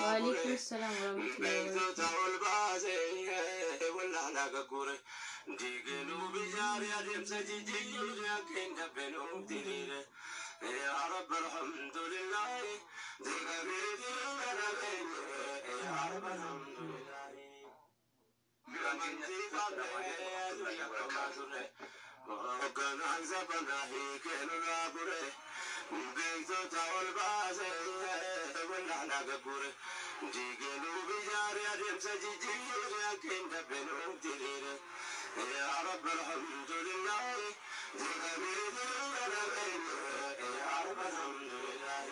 وعليكم السلام ورحمة الله وبركاته. يا رب الحمد لله يا رب الحمد لله وكان عزبنا هيك نرابره بيتو تاول باسه ولا نغبره جيجلو بجاري ادم سجيجي لكن دبنو تيره يا رب الحمد لله يا رب الحمد لله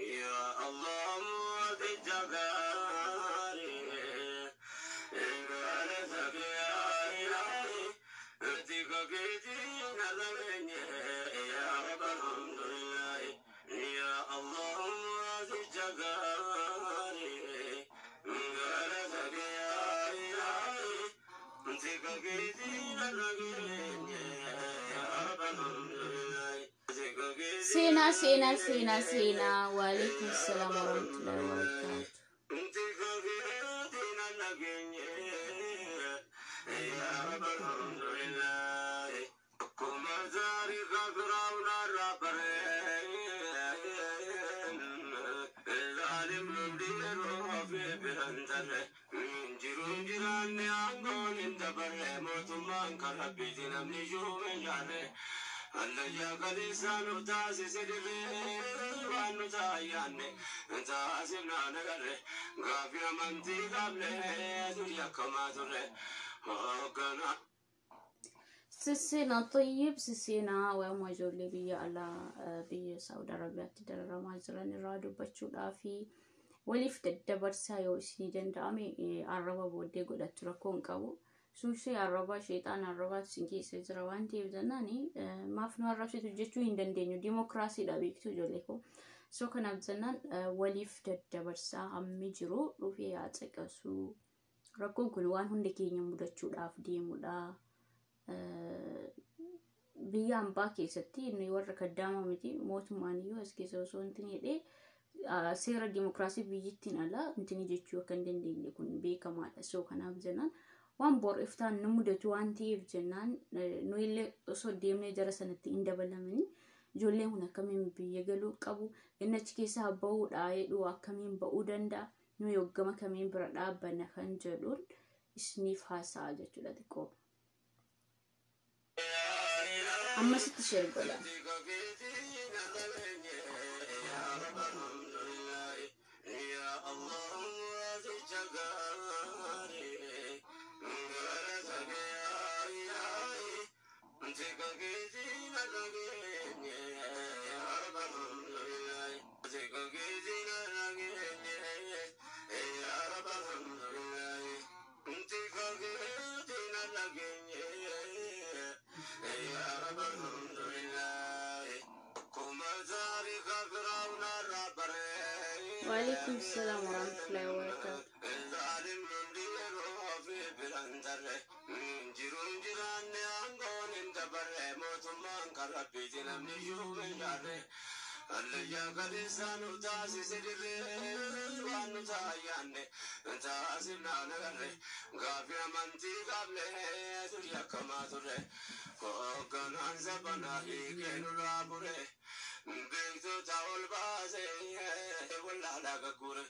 يا الله بجباري سينا وعليكم السلام ورحمة الله وبركاته. سسينا طيب سسينا وموجولي بي على بي سعودي عربية تدرر ماجران الرادو بچودا في woliif daddabarsaa yoo isin danda'ame arraba booddee godhatu rakkoon qabu suushee arraba sheexaan arrabaatu isin keessa jira waan ta'eef jennaan maaf nu arrabsitu jechuu hin dandeenyu dimokiraasiidha beektu ijoollee koo soo kanaaf jennaan woliif daddabarsaa hammi jiru dhufee haa caqasu rakkoon kun waan hundi keenya mudachuudhaaf deemudha biyya hambaa keessatti inni warra kaddaama miti mootummaan iyyuu as keessa osoo hin hidhee seera dimokiraasii biyyittiin ala intini jechuu akka hin dandeenye kun beekamaadha soo kanaaf jennaan waan bor iftaan nu mudatu waan ta'eef jennaan nu illee osoo deemnee jara sanatti hin dabalamini ijoolleen kun akkamiin biyya galuu qabu inni achi keessaa ba'uudha jedhu akkamiin ba'uu danda'a nu yoggama kamiin bira dhaabbanna kan jedhuun isiniif haasa'a jechuudha xiqqoo ammasitti shergola وعليكم السلام ورحمة الله وبركاته. اللي قدسانو تاسي سدري وانو تاياني تاسينا نغري غافي منتي قبله تريا كما تري كوكن انزبنا ليكينو رابوري بيكتو تاول بازي ولا لاغوري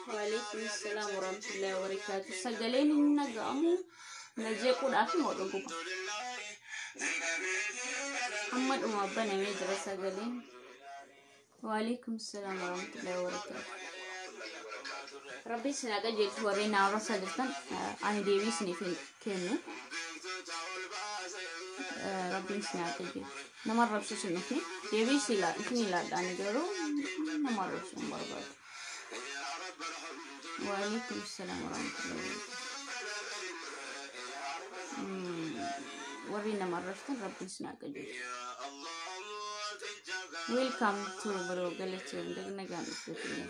وعليكم السلام ورحمة الله وبركاته. سجلين النجامو نجيكود أفي مودوكو محمد أمبنا ميجرا سجلين. وعليكم السلام ورحمة الله وبركاته. ربي سناك جيت ورينا عرصة جرتن أنا ديويسني في كينو ربي سناك جيت نمر بسوس النفي ديويسي لا كني لا أنا جرو نمر بسوس برباد. وعليكم السلام ورحمة الله وبركاته. ورينا مرة ربي سناك جيت. Welcome to bro galati ndagna ganu fitine.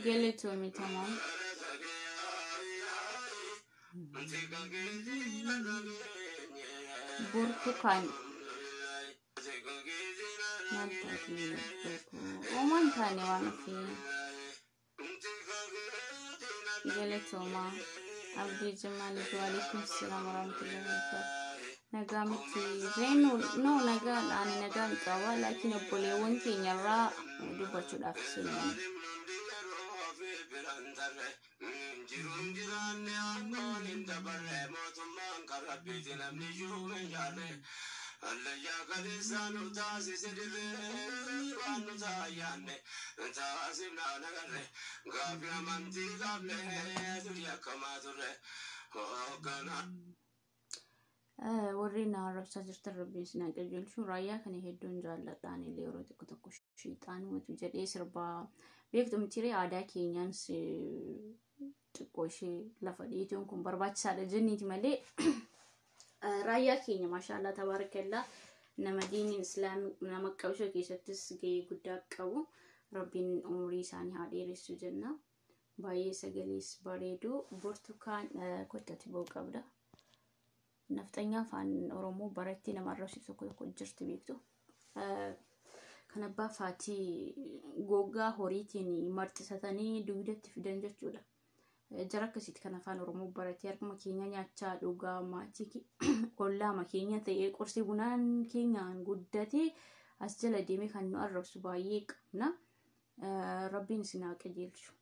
Galati mi tamam. Burtukan. Mantap ni burtukan. Oman tani wana fi. Galatoma Abdi Jamal. Waalaikum Assalam warahmatullahi wabarakatuh. Nagamti Zainu no naga ani naga kawa lakini obboleewwan keenya irraa dubbachuudhaaf sineen. اللي قدسانو تاسي سدري وانو تاياني تاسينا نغري غافي منتي قبله تريا كما تري كوكنا ورينا ربسا جرت ربي سنا قجل شو رايا كان يهدون جالتان اللي يروتي كتكو شيطان وتجدي سربا بيكتم تيري عادا كينيان سي تقوشي لفديتون كم بربات سادة جنيتي ملي رايا كينيا ما شاء الله تبارك الله نمدين الإسلام نمكوشة كيستس جي قدك أو ربين عمري ساني هادي رسو جنة باي سجليس باريدو برتقان كنت تبو قبدا نفتنيا فان أرومو برتي نمرسي سكوت كجرت بيكتو كان بافاتي جوجا هوريتيني مرتساتني دويدت في دنجر جودا جرك سيت كان فان أرومو برتي أركما كينيا نياتشا دوجا ماتيكي كلها ما كينيا تي كرسي بنان كينيا قدتي أسجل ديمي كان نقرب سبايك نا ربي نسينا كجيلشو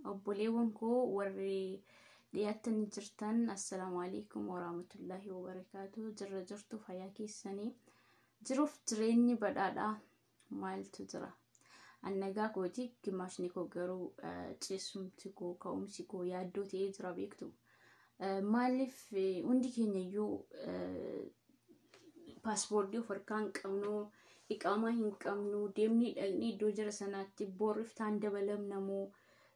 أبوليون كو وري لياتن جرتن. السلام عليكم ورحمة الله وبركاته. جرجرتو فياكي السني جروف تريني بدادا مال تجرا النجا كوتي كماش نيكو جرو تسمتكو كومسيكو يادو تيجرا بيكتو مالف وندي كينيو باسبورت ديو فركان كمنو إقامة هين كمنو ديمني دوجر سناتي بورف تاندبلم نمو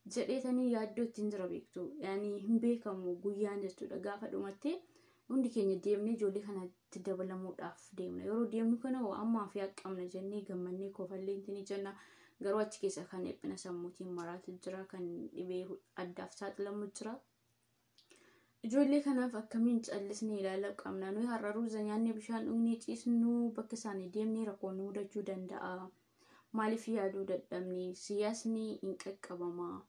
جريتني يادو تنجرا بيكتو يعني هم بيكمو قويان جستو دقافة دومتي وندي كيني ديمني جولي خانا تدبلمو داف ديمنا يورو ديمنو كنا وأما فياك أمنا جني قمني كوفالين تني جنة قرواتي كيسا كان يبنا سموتي مرات الجرا كان يبيه أداف سات لمجرا جولي كنا فكمين تألسني لالك أمنا نوي هررو زنياني بشان أغني تيسنو بكساني ديمني رقونو دا جودان دا مالي فيادو دا دمني سياسني إنك أكبما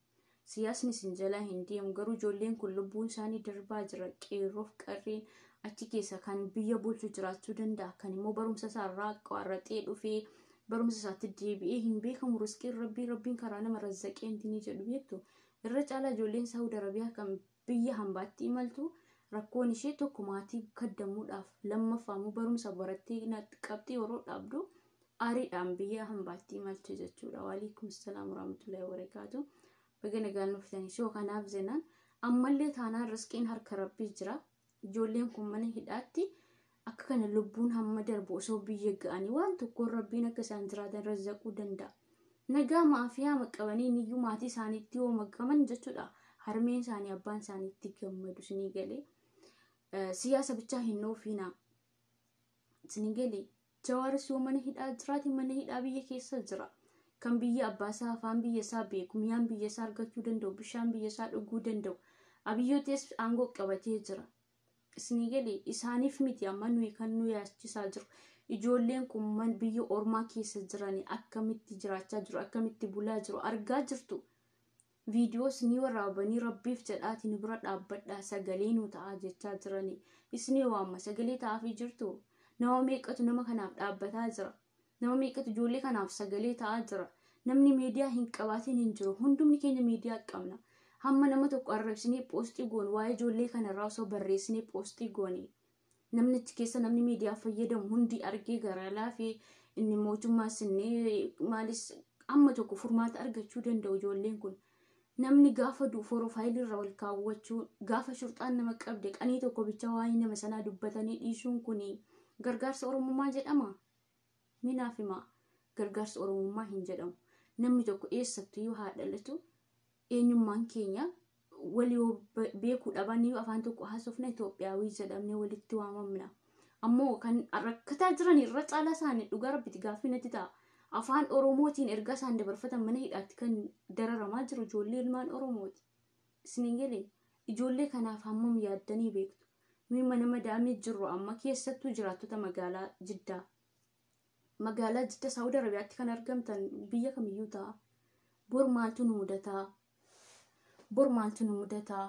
سياسني سنجلا هندي مقرو جولين كل لبون ساني دربا جرا كيروف كارين أتكيسا كان بيا بولتو جراتو دندا كان مو برمسا ساراك وارتيدو في برمسا ساتدي بيه بيكم رسكي ربي كرانا مرزاكين تيني جدو بيكتو الرجالة جولين سعود عربية كان بيا همباتي مالتو ركوني شي تو كوماتي كدمو داف لما فامو برمسا برتي نتقبتي ورو دابدو أري بيا همباتي مالتو جتشورا. وعليكم السلام ورحمة الله وبركاته. بقينا قال نفتني شو كان أبزنا أما اللي تانا رسكين هرك ربي جرا جولين كمني هداتي أكن اللبون هم دربو سو بيجاني وان تقول ربنا كسانترا درزقو دندا نجا ما فيها مكواني نيجو ماتي سانيتي ومكمن جتودا هرمين ساني أبان سانيتي كم دوسني قالي سياسة بتشاهنو فينا سنقالي جوار سو من هدا جراتي من هدا بيجي كيس جرا kan biyya abbaasaa afaan biyya isaa beeku miyaan biyya isaa argachuu danda'u bishaan biyya isaa dhuguu danda'u abiyyootees aangoo qabatee jira. Isinii galee isaaniif miti amma nuyi kan nu yaachisaa jiru. Ijoolleen kun biyya ormaa keessa jiranii akkamitti jiraachaa jiru akkamitti bulaa jiru argaa jirtu. Viidiyoos ni waraabanii rabbiif jedhaati nu bira dhaabbadhaa sagalee nu ta'aa jechaa jiranii. Isinii waamma sagalee ta'aafii jirtu. Nama meeqatu nama kanaaf dhaabbataa jira. Nama meeqatu ijoollee kanaaf sagalee ta'aa jira. Namni miidiyaa hin qabaatiin hin jiru. Hundumni keenya miidiyaa qabna. Hamma nama tokko arrabsinee poostii goone waa'ee ijoollee kanarraa osoo barreessinee poostii goone. Namni achi keessa namni miidiyaa fayyadamu hundi argee gara laafee inni mootummaas inni maalis amma tokko furmaata argachuu danda'u ijoolleen kun. Namni gaafa profaayilii irra wal kaawwachuu gaafa shurxaan nama qabde qanii tokko bicha waa'ee nama sanaa dubbatanii dhiisuun kun gargaarsa oromummaa jedhama. Minaaf himaa gargaarsa oromummaa hin jedhamu. Namni tokko eessattuu yoo haadhalatu eenyummaan keenya walii beekuu dhabanii afaan tokko haasofna Itoophiyaawii jedhamne walitti waamamna. Ammoo kan rakkataa jiran irra caalaa isaanii dhugaa rabbitti gaaffii natti ta'a. Afaan Oromootiin erga isaan dabarfatan mana hidhaatti kan dararamaa jiru ijoollee ilmaan Oromooti. Isin galee ijoollee kanaaf hammam yaaddanii beektu. Nuyi mana madaamee jirru amma keessattuu jiraattota magaalaa Jiddaa. Magaalaa Jiddaa Saawud Arabiyaatti kan argamtan biyya kamiyyuu ta'a. Bor maaltu nu mudataa? Bor maaltu nu mudataa?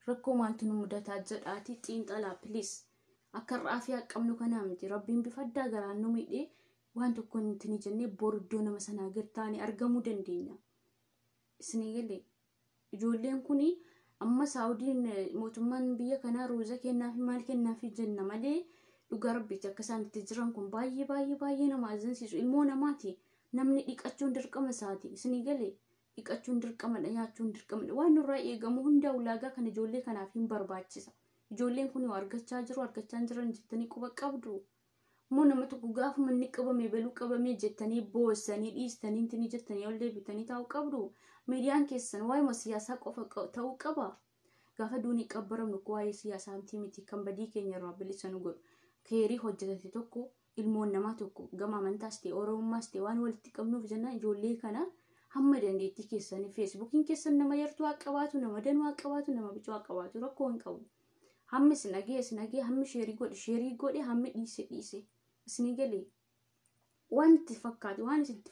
Rakkoo maaltu nu mudataa jedhaati xiinxalaa please. Akka raafiyaa qabnu kanaa miti rabbiin bifa addaa garaan nu miidhee waan tokko nuti ni jennee bor iddoo nama sanaa gad taane argamuu dandeenya. Isin galee ijoolleen kuni amma Saawudiin mootummaan biyya kanaa ruuza kennaafi maal kennaafi jenna malee dhugaa rabbitti akka isaan itti jiran kun baay'ee nama ajaa'ibsiisu. Ilmoo namaati. Namni dhiqachuun dirqama isaati. Isin galee dhiqachuun dirqamadha nyaachuun dirqamadha. Waan nurraa eegamu hunda ulaagaa kan ijoollee kanaaf hin barbaachisa. Ijoolleen kun argachaa jiran jettanii quba qabdu. Moo nama tokko gaafuma inni qabame beluu qabame jettanii boossanii dhiistanii intini jettanii ol deebitanii taa'uu qabdu. Miidiyaan keessan waa'ee siyaasaa qofa ta'uu qaba. Gaafa duunii qabbaramnu waa'ee siyaasaa miti kan badii keenya irraa bilisa nu godhu. Keerii hojjetate tokko ilmoon namaa tokko gama amantaas ta'e oromummaas ta'e waan walitti qabnuuf jennaan ijoollee kana hamma dandeettii keessanii feesbuukiin keessan nama yartuu haa qabaatu nama danuu haa qabaatu nama bicuu haa qabaatu rakkoo hin qabu. Hammi sinagee hammi sheerii godhe hammi dhiise isin galee waan itti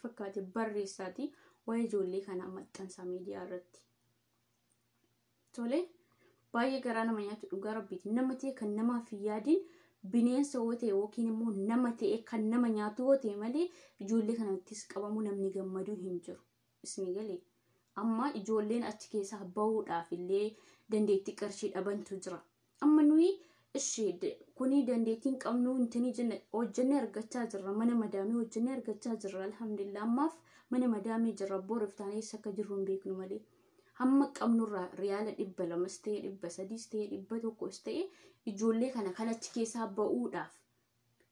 fakkaate barreessaati waa'ee ijoollee kana maxxansaa miidiyaa irratti. Tole baay'ee garaa nama nyaatu dhugaa rabbiiti. Nama ta'e kan namaaf hin yaadiin bineensa yoo ta'e yookiin immoo nama ta'e kan nama nyaatu yoo ta'e malee ijoollee kanattis qabamu namni gammaduu hin jiru. Isin galee amma ijoolleen achi keessaa bahuudhaaf illee dandeettii qarshii dhabantu jira. Amma nuyi ishee kuni dandeettiin qabnu intini jenna hojjennee argachaa jirra. Mana madaamii hojjennee argachaa jirra. Alhamdulillah ammaaf mana madaamii jirra. Boruuf taanee eessa akka jirru hin beeknu malee. Hamma qabnurraa riyaala 200 ta'e 300 ta'e 100 ta'e ijoollee kana kan achi keessaa ba'uudhaaf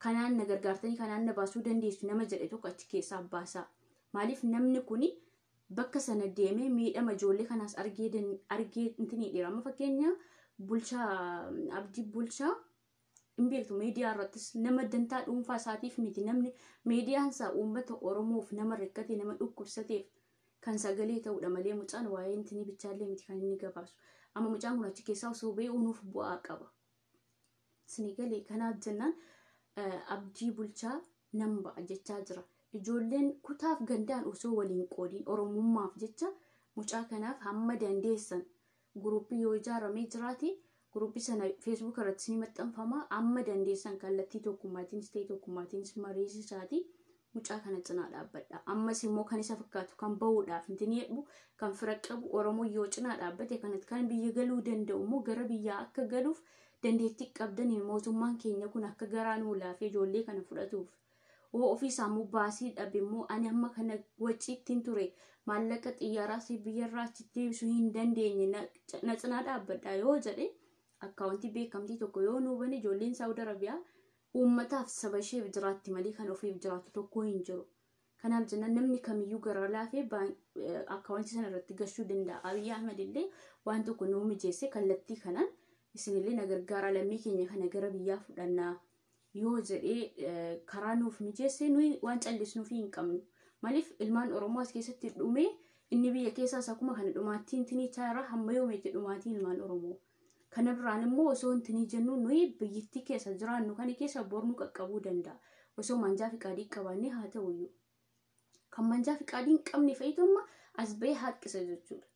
kanaan na gargaartanii kanaan na baasuu dandeessu nama jedhe tokko achi keessaa baasaa. Maaliif namni kuni bakka sana deemee miidhama ijoollee kanaas argee intini dheera. Amma fakkeenya bulchaa abdii bulchaa hin beektu miidiyaa irrattis nama dantaa dhuunfaa isaatiif miti namni miidiyaan isaa uummata Oromoof nama rakkate nama dhukkubsateef kan sagalee ta'uudha malee mucaan waa'ee intini bichaallee miti kan inni gabaasu. Amma mucaan kun achi keessaa osoo ba'ee unuuf bu'aa qaba. Isin galee kanaaf jennaan abdii bulchaa nan ba'a jechaa jira. Ijoolleen kutaaf gandaan osoo waliin qoodiin oromummaaf jecha mucaa kanaaf hamma dandeessan guruppii yoo ijaaramee jiraate guruppii sana feesbuuk irratti ni maxxanfama. Amma dandeessan kallattii tokkummaatiinis ta'e tokkummaatiinis mariisisaati. Mucaa kana cinaa dhaabbadha. Ammas immoo kan isa fakkaatu kan bahuudhaaf intini jedhu kan fira qabu Oromoo yoo cinaa dhaabbate kanatti kan biyya galuu danda'u immoo gara biyyaa akka galuuf dandeettii qabdanii mootummaan keenya kun akka garaan olaafee ijoollee kana fudhatuuf. Ofii sammuu baasii dhabe immoo ani amma kana waciittiin ture maallaqa xiyyaaraa si biyyarraa achitti deebisuu hin dandeenye na cinaa dhaabbadha yoo jedhe akkaawuntii beekamtii tokko yoo nu bane ijoolleen Saawud Arabiyaa uummataaf saba isheef jiraatti malee kan ofiif jiraatu tokko hin jiru. Kanaaf jennaan namni kamiyyuu gara laafee akkaawuntii sana irratti gashuu danda'a. Abiyyi Ahmed illee waan tokko nuu mijeesse kallattii kanaan isinillee na gargaara lammii keenya kana gara biyyaa fudhannaa yoo jedhee karaa nuuf mijeesse nuyi waan callisnuuf hin qabnu. Maaliif ilmaan Oromoo as keessatti dhume inni biyya keessaas akkuma kana dhumaatiin tinii chaara hamma yoomeetti dhumaatii ilmaan Oromoo. Kana biraan immoo osoo tinii jennu nuyi biyyittii keessa jiraannu kana keessa bornu qaqqabuu danda'a. Osoo manjaa fi qaadii qabaannee haa ta'uyyuu. Kan manjaa fi qaadii hin qabne fayyadamma as bahee haqisa jechuudha.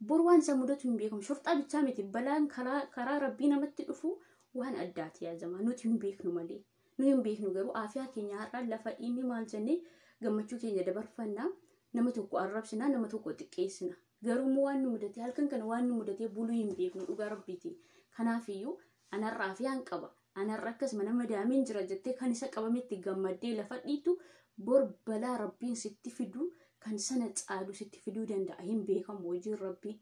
Bor waan isa mudatu hin beekamu. Shurxaa bichaa miti balaan karaa rabbii namatti dhufu waan addaati yaadama. Nuti hin beeknu malee. Nu hin beeknu garuu aafiyaa keenya har'aan lafa dhiinni maal jennee gammachuu keenya dabarfannaa nama tokko arrabsinaa nama tokko xiqqeessina. Garuu waan nu mudatee halkan kana waan nu mudatee buluu hin beeknu dhugaa rabbiiti. Kanaafiyyuu anarraa aafiyaan qaba. Anarra akkasuma nama daamiin jira jettee kan isa qabametti gammaddee lafa dhiitu bor balaa rabbiin sitti fidu kan sana caalu sitti fiduu danda'a hin beekamu hojiin rabbii.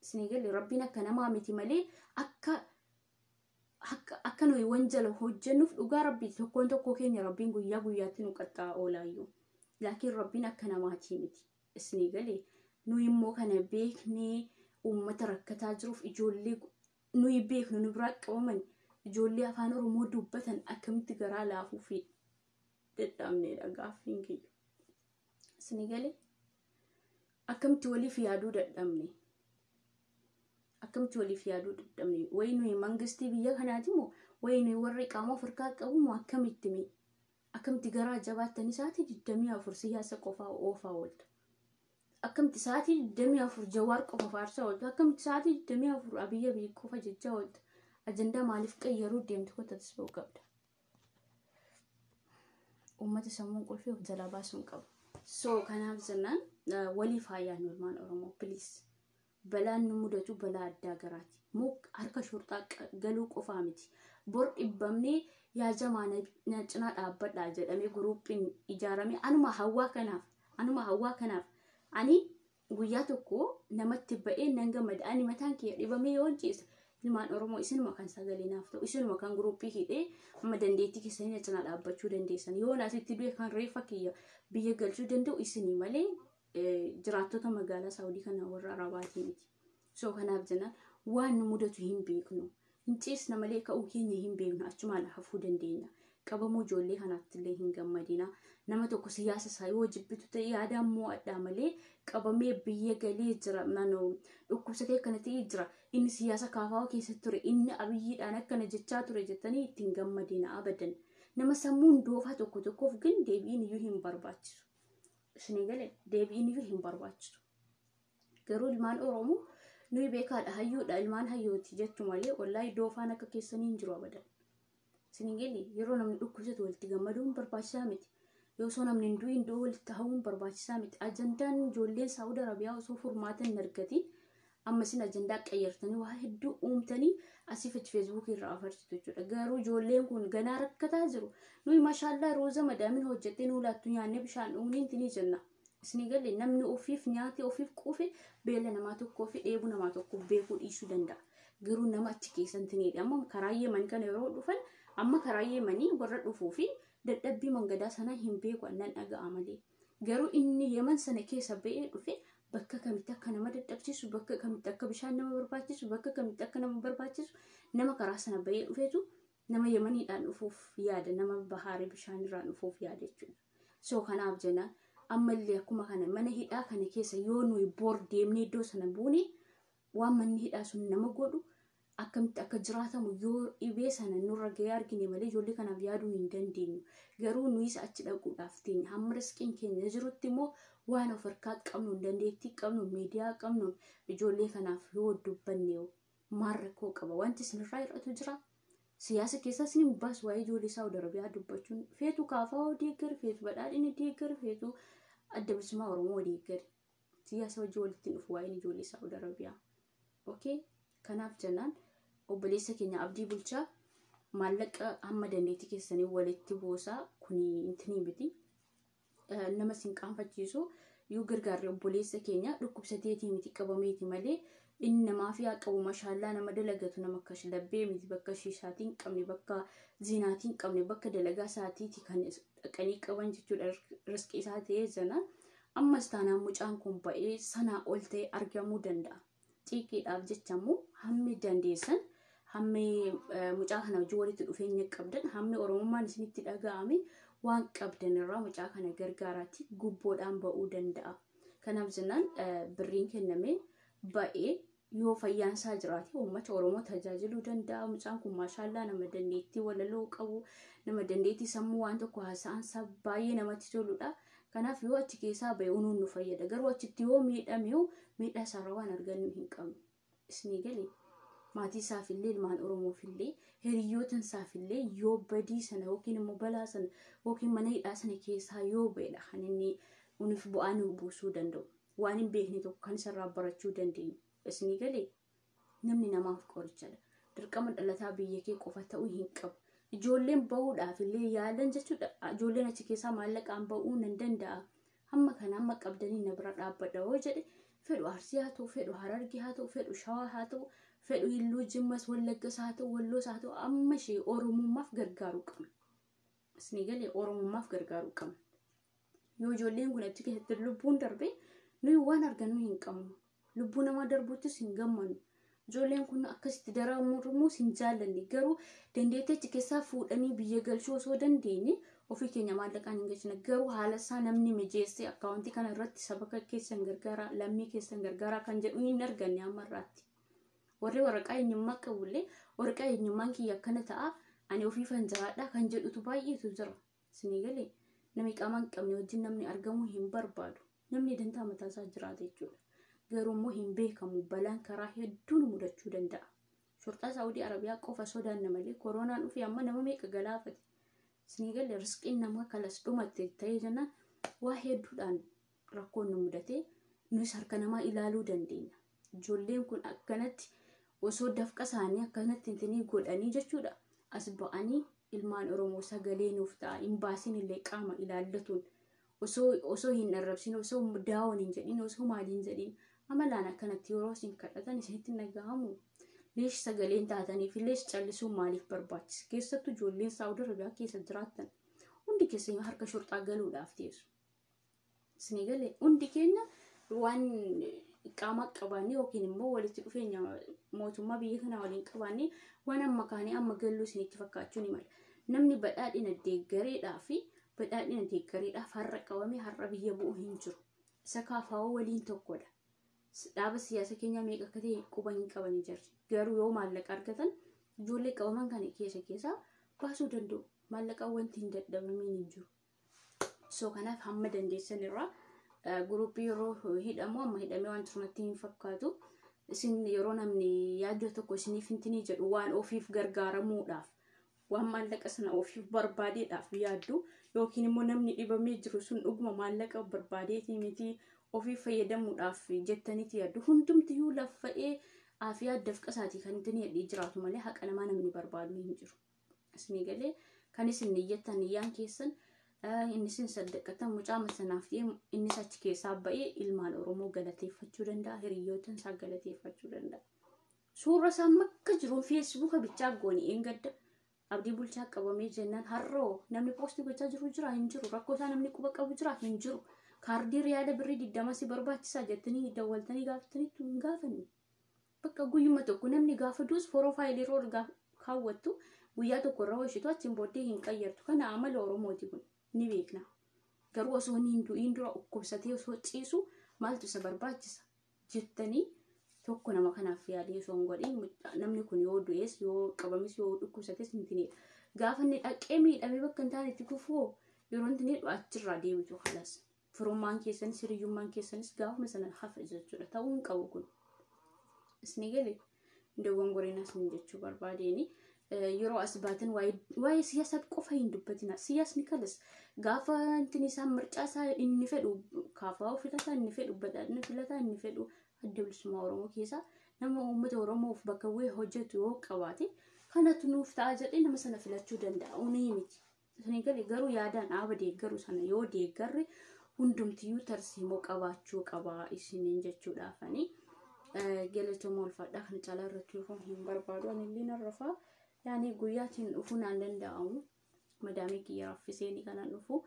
Isiniigalli rabbiin akka namaa miti malee akka nuyi wanjala hojjennuuf dhugaa rabbii tokkoon tokko keenya rabbiin guyyaa guyyaatti nu qaxxaa oolaayyuu. Laakiin rabbiin akka namaatii miti. Isiniigalli nuyi immoo kana beeknee uummata rakkataa jiruuf ijoollee nuyi beeknu nu biraa qabaman ijoollee afaan Oromoo dubbatan akkamitti garaa laafuu fi dadhabneedha gaaffiin kiyya. Isiniigalli akkamitti waliif yaaduu dadhabne. Akkamitti waliif yaaduu dadhabne. Wayi nuyi mangistii biyya kanaati moo wayi nuyi warri qaama Afrikaa qabu moo akkamitti garaa jabaattanii sa'aatii 24 siyaasa qofaa oofaa ooltu. Akkamitti sa'aatii 24 jawaar qofa faarsaa ooltu. Akkamitti sa'aatii 24 abiyya qofa jechaa ooltu. Ajandaa maaliif qayyaruu deemtu kottatis ba'uu qabda. Uummata sammuun qulfee of jalaa baasuun qaba. So kanaaf jennaan waliif haa yaadnu ilmaan Oromoo please. Balaan nu mudatu balaa addaa garaati. Muka harka shurxaa galuu qofaa miti. Bor dhibbamnee yaa jamaa na cinaa dhaabbadhaa jedhamee guruupiin ijaaramee anuma hawwaa kanaaf ani guyyaa tokko namatti ba'ee nan gammada. Ani mataan kee dhibamee yoo hojjeessa ilmaan Oromoo isinuma kan sagalee naaf ta'u isinuma kan guruupii hidhee amma dandeettii keessanii na cinaa dhaabbachuu dandeessan. Yoo naasitti du'e kan reeffa kiyya biyya galchuu danda'u isinii malee jiraattota magaalaa Saawudii kana warra Arabaatii miti. So kanaaf jennaan waan nu mudatu hin beeknu. Hin ciisna malee ka'uu keenya hin beeknu achumaan hafuu dandeenya. Qabamuu ijoollee kanaatti illee hin gammadina. Nama tokko siyaasa isaa yoo jibbitu ta'e yaadaan mo'adhaa malee qabamee biyya galee jira dhukkubsatee akkanatti jira. Inni siyaasa kaafaa keessatti ture inni abiyyiidhaan akkana jechaa ture jettanii ittiin gammadina abadan. Nama sammuun doofaa tokkoof ግን deebiin iyyuu hin barbaachisu. Isiniigalee deebiin iyyuu hin barbaachisu. Garuu ilmaan Oromoo nuyi beekaadha hayyuudha ilmaan hayyooti jechuu malee wallahi doofaan akka keessanii hin jiru abadan. Isiniigalee yeroo namni dhukkubsatu walitti gammaduun barbaachisaa miti. Yoo namni hin du'in iddoo walitti hahuun barbaachisaa miti. Ajandaan ijoolleen Saawud Arabiyaa osoo furmaatan hin argatiin amma isin ajandaa qayyartanii waa hedduu uumtanii asii fachi feesbuukii irraa afarsitu jechuudha. Garuu ijoolleen kun ganaa rakkataa jiru. Nuyi maashaallah rooza madaamin hojjettee nu laattu nyaannee bishaan dhuuniin tinii jenna. Isiniigalee namni ofiif nyaate ofiif quufe beela namaa tokkoo fi dheebuu namaa tokkoof beekuu dhiisuu danda'a. Garuu nama achi keessan tiniidha. Amma karaa Yemen kana yeroo dhufan amma karaa Yemanii warra dhufuu fi dadhabbii mangadaa sana hin beeku annan dhaga'a malee. Garuu inni Yemen sana keessa ba'ee dhufe bakka kamitti akka nama dadhabsiisu bakka kamitti akka bishaan nama barbaachisu bakka kamitti akka nama barbaachisu nama karaa sana ba'ee dhufeetu nama Yemaniidhaan dhufuuf yaada nama bahaarii bishaanirraan dhufuuf yaada jechuudha. So kanaaf jennaan ammallee akkuma kana mana hidhaa kana keessa yoo nuyi bor deemnee iddoo sana buune waan manni hidhaa sun nama godhu akkamitti akka jiraatamu yoo dhibee sana nurra gahee argine malee ijoollee kanaaf yaaduu hin dandeenyu. Garuu nuyis achi dhaquudhaaf teenya hamma riskiin keenya jirutti immoo waan of harkaa qabnu dandeettii qabnu miidiyaa qabnu ijoollee kanaaf yoo dubbanne maal rakkoo qaba wanti isinirraa hir'atu jira. Siyaasa keessas ni baasu waa'ee ijoollee Saawud Arabiyaa dubbachuun feetu kaafaa deeggar feetu badhaadhina deeggar feetu adda bilisummaa Oromoo deeggar siyaasa wajjin walitti dhufu waa'ee ijoollee Saawud Arabiyaa. Okay kanaaf jennaan obboleessa keenya Abdii Bulchaa maallaqa hamma dandeettii keessanii walitti boosaa kuni intini miti. Nama sin qaanfachiisu yoo gargaarre obboleessa keenya dhukkubsateetii miti qabameeti malee inni namaa fi qabu maashaallah nama dalagatu nama akka shilabbee miti bakka shiishaatiin qabne bakka zinaatiin qabne bakka dalagaa isaatiiti kan dhaqanii qaban jechuudha riskii isaa ta'ee jana ammas taanaan mucaan kun ba'ee sanaa ol ta'e argamuu danda'a. Xiiqiidhaaf jecha immoo hammi dandeessan hammi mucaa kana wajjin walitti dhufeenya qabdan hammi oromummaan isinitti dhaga'ame waan qabdan irraa mucaa kana gargaaraatti gubboodhaan ba'uu danda'a. Kanaaf jennaan birriin kenname ba'ee yoo fayyaansaa jiraate uummata Oromoo tajaajiluu danda'a. Mucaan kun maashaallah nama dandeettii walaloo qabu, nama dandeettii sammuu waan tokko haasa'ansaa baay'ee namatti toludha. Kanaaf yoo achi keessaa ba'e unuun nu fayyada. Garuu achitti yoo miidhame miidhaa isaarraa waan argannu hin qabnu. Isinii galee maatii isaafillee ilmaan Oromoofillee hiriyoota isaafillee yoo badii sana yookiin immoo balaa sana yookiin mana hidhaa sana keessaa yoo ba'edha kan inni uniif bu'aa nu buusuu danda'u. Waan hin beekne tokko kan isarraa barachuu dandeenyu. Isinii galee namni namaaf qorichadha. Dirqama dhalataa biyya kee qofa ta'uu hin qabu. Ijoolleen bahuudhaaf illee yaalan jechuudha. Ijoolleen achi keessaa maallaqaan bahuu nan danda'a. Hamma kana hamma qabdanii na bira dhaabbadha yoo jedhe fedhu Arsii haa ta'u, fedhu Harargee haa ta'u, fedhu Shawaa haa ta'u, fedhu Illuu Jimmas Wallaggas haa ta'u, Walloos haa ta'u, amma ishee Oromummaaf gargaaruu qabna. Isinii galee Oromummaaf gargaaruu qabna. Yoo ijoolleen kun achi keessatti lubbuun darbe nuyi waan argannu hin qabnu. Lubbuu namaa darbuuttis hin gammannu. Ijoolleen kun akkasitti daramuus hin jaallanne. Garuu dandeettii achi keessaa fuudhanii biyya galchuu osoo dandeenye ofii keenya maallaqaan hin galchine. Garuu haala isaa namni mijeessee akkaawuntii kana irratti saba keessan gargaaraa, lammii keessan gargaaraa kan jedhu hin arganne amma irraatti. Warri waraqaa eenyummaa qabullee waraqaa eenyummaan kiyya akkana ta'a ani ofiifan jiraadha kan jedhutu baay'eetu jira. Isinii galee namni qaama hin qabne wajjin namni argamuu hin barbaadu. Namni dantaa mataasaa jiraata jechuudha. Garuu immoo hin beekamu balaan karaa hedduun mudachuu danda'a. Shurxaa Saawudii Arabiyaa qofa sodaanna malee koronaan dhufee amma nama meeqa galaafate. Isinii galee riskiin nama kalas dhumatte ta'ee jennaan waa hedduudhaan rakkoon nu mudatee nus harka namaa ilaaluu dandeenya. Ijoolleen kun akkanatti osoo dafqa isaanii akkanatti intinii godhanii jechuudha. As ba'anii ilmaan Oromoo sagalee nuuf ta'a hin baasin illee qaama ilaallatuun osoo hin arrabsin osoo daawwan hin jedhin osoo maaliin jedhin amalaan akkanatti yeroo isin kadhatan isinitti nagahamu. Leesh sagaleen taataniif leesh callisuun maaliif barbaachisa? Keessattuu ijoolleen Saawudii Arabiyaa keessa jiraatan hundi keenya harka shurxaa galuudhaaf teessu. Isinii galee hundi keenya waan qaama qabaannee yookiin immoo walitti dhufeenya mootummaa biyya kanaa waliin qabaannee waan amma kaanii amma galluu isinitti fakkaachuu ni mala. Namni badhaadhina deeggareedhaa fi badhaadhina deeggareedhaaf har'a qabame har'a biyya bu'u hin jiru. Isa kaafaawoo waliin tokkodha. Dhaaba siyaasa keenya meeqa akka ta'e quba hin qabanii jirti. Garuu yoo maallaqa argatan ijoollee qabaman kana keessaa baasuu danda'u. Maallaqaan wanti hin dadhabamiin hin jiru. So kanaaf hamma dandeessan irraa guruppii yeroo hidhamu amma hidhamee waan turmatti hin fakkaatu. Isin yeroo namni yaaduu tokko isiniif hintinii jedhu waan ofiif gargaaramuudhaaf waan maallaqa sana ofiif barbaadeedhaaf yaaddu yookiin immoo namni dhibamee jiru sun dhuguma maallaqa barbaadeetii miti ofiif fayyadamuudhaaf jettaniiti yaaddu. Hundumtiyyuu laffa'ee aafiyaa dafqa isaatii kan inni hidhii jiraatu malee haqa namaa namni barbaadu hin jiru. Isinii galee kan isin niyyattan niyyaan keessan inni isin saddaqatan mucaa masanaaf ta'e innis achi keessaa ba'ee ilmaan Oromoo galateeffachuu danda'a. Hiriyoota isaa galateeffachuu danda'a. Suura isaa makka jiru feesbuuka bichaa goonii eeggadda. Abdii bulchaa qabamee jennaan har'oo namni poostii gochaa jiru jira hin jiru. Rakkoo isaa namni quba qabu jira hin jiru. Kaardii riyaala birrii 20 si barbaachisaa jettanii dawwaltanii gaafataniitu hin gaafanne. Bakka guyyuma tokko namni gaafa duus profaayilii irra kaawwattu guyyaa tokko irra hooshitu achiin booddee hin qayyartu. Kana amala Oromooti kun ni beekna. Garuu osoo hin du'iin dura dhukkubsatee osoo ciisu maaltu isa barbaachisa jettanii tokko nama kanaaf yaadee osoo hin godhin namni kun yoo du'es yoo qabames yoo dhukkubsates hintinidha. Gaafa inni dhaqee miidhamee bakka hin taanetti kufuu yeroo hintinii achirraa deebitu halas. Firummaan keessanis hiriyyummaan keessanis gaafuma sana hafa jechuudha. Ta'uu hin qabu kun. Isinii galee dogongoriinas hin jechuu barbaadeeni. Yeroo as baatan waa'ee siyaasaa qofa hin dubbatina. Siyaasni kalas gaafa intin isaan mircaa isaa inni fedhu kaafaa filataa inni fedhu badhaadhina filataa inni fedhu adda bilisummaa Oromoo keessaa nama uummata Oromoof bakka bu'ee hojjetu yoo qabaate kanatu nuuf ta'a jedhee nama sana filachuu danda'a. Unii miti. Isinii galee garuu yaadaan dhaaba deeggaru sana yoo deeggarre hundumtiyyuu tarsiimoo qabaachuu qabaa isiniin jechuudhaafani. Galatooma ulfaadhaa kana caalaa irratti dhufuun hin barbaadu. Ani illee narrafaa yaani guyyaatiin dhufuun aan danda'amu. Madaamii kiyya raffiseenii kanaan dhufu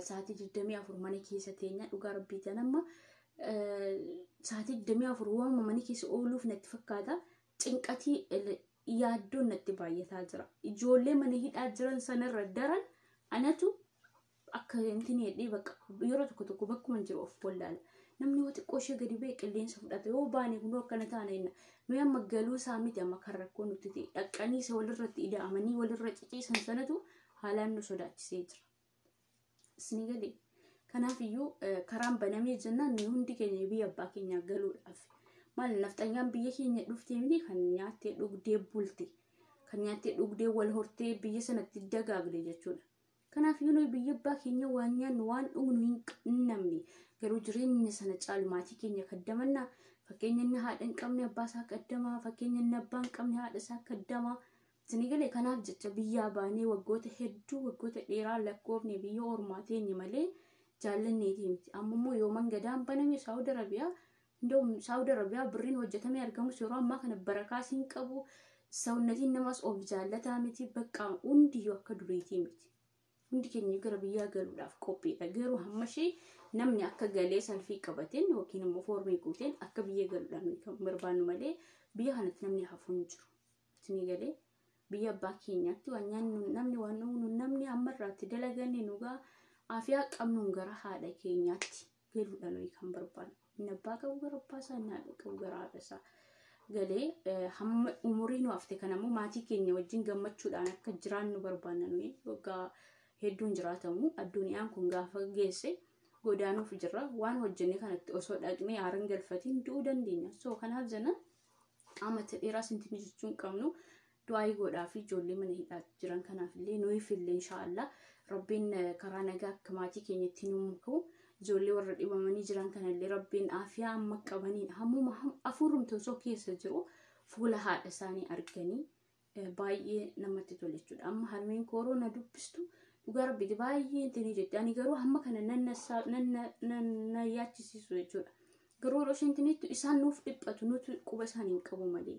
sa'aatii 24 mana keessa teenya dhugaa rabbiitan amma sa'aatii 24 waan mana keessa ooluuf natti fakkaata. Cinqatii yaaddoon natti baay'ataa jira. Ijoollee mana hidhaa jiran sanarra daran anatu akka intini hedhee bakka yeroo tokko bakkuma jiru of wallaala. Namni yoo xiqqoo ishee gadi ba'e qilleensa fudhata yoo baane kun akkana taana jenna. Nuyi amma galuu isaa miti amma kan rakkoo nutti ta'e dhaqqanii isa walirratti ida'amanii walirra ciciisan sanatu haalaan nu sodaachisee jira. Isin galee kanaafiyyuu karaan banamee jennaan nuyi hundi keenya biyya abbaa keenyaa galuudhaaf. Maal nafxanyaan biyya keenya dhuftee miti kan nyaattee dhugdee bulte kan nyaattee dhugdee wal hortee biyya sanatti dagaagle jechuudha. Kanaafiyyuu nuyi biyya abbaa keenya waan nyaannu waan dhugnu hin namne garuu jireenya sana caalu maatii keenya kaddamanna. Fakkeenya inni haadha hin qabne abbaa isaa kaddamaa, fakkeenya inni abbaa hin qabne haadha isaa kaddamaa. Isin galee kanaaf jecha biyyaa baanee waggoota hedduu waggoota dheeraa lakkoofne biyya ormaa teenye malee jaallanneetii miti. Amma immoo yoo mangadaan baname Saawud Arabiyaa እንደውም ሳውዲ አረቢያ ብሪን ሆጀተም ያርገሙ ሲሮ አማ ከነ በረካሲን ቀቡ ሰውነቲን ነማስ ኦብጃለታ ሚቲ በቃ እንዲዩ አከዱሪቲ ሚቲ እንዲ ከኝ ገረብያ ገሉዳፍ ኮፒ ነገሩ ሀመሺ ነምኒ አከገሌ ሰልፊ ቀበቴን ወኪን ሞፎርሚ ጉቴን አከብየ ገሉዳን ከምርባኑ መሌ ብያ ሀነት ነምኒ ሀፉንጅ ትኒገሌ ብያ ባኪኛት ዋኛን ነምኒ ዋኑ ነምኒ አመራት ደለገኒ ኑጋ አፊያ ቀምኑን ገራ ሀደ ከኛት ገሉዳን ወይ ከምርባኑ ነባቀው ገረባሳ እናቀው ገራበሳ ገሌ ሀም ኡሙሪኑ አፍቴ ከነሙ ማቲ ኬኛ ወጅን ገመቹዳን አከጅራን በርባና ነው ወጋ ሄዱን ጅራተሙ አዱንያን ኩንጋፈ ጌሴ ጎዳኑ ፍጅራ ዋን ሆጀኔ ከነት ኦሶ ዳቅሜ አረንገልፈቲን ዱ ደንዲኛ ሶ ከናብ ዘና አመት ኢራስ እንትንጅቹን ቀምኑ ዱአይ ጎዳፊ ጆሊ ምን ሂዳት ጅራን ከናፍሌ ነው ይፍል ኢንሻአላህ ረቢን ከራነጋ ከማቲ ኬኝቲኑምኩ ጆሊ ወረዲ በመኒ ጅራን ከነለ ረቢን አፊያ መቀበኒ ሀሙ አፉሩም ተሶ ኬስ ጅሩ ፉላ ሀደሳኒ አርገኒ ባዬ ነመት ቶለቹ አማ ሀልሜን ኮሮና ዱብስቱ ዱጋር ቢዲ ባዬ እንተኒ ጀዳኒ ገሩ ሀማ ከነ ነነሳ ነነ ያቺሲሱ ጀዳ ገሩ ሮሽንትኒቱ ኢሳን ኑፍ ድቀቱ ኑት ቁበሳኒ ቀቡ ማሊ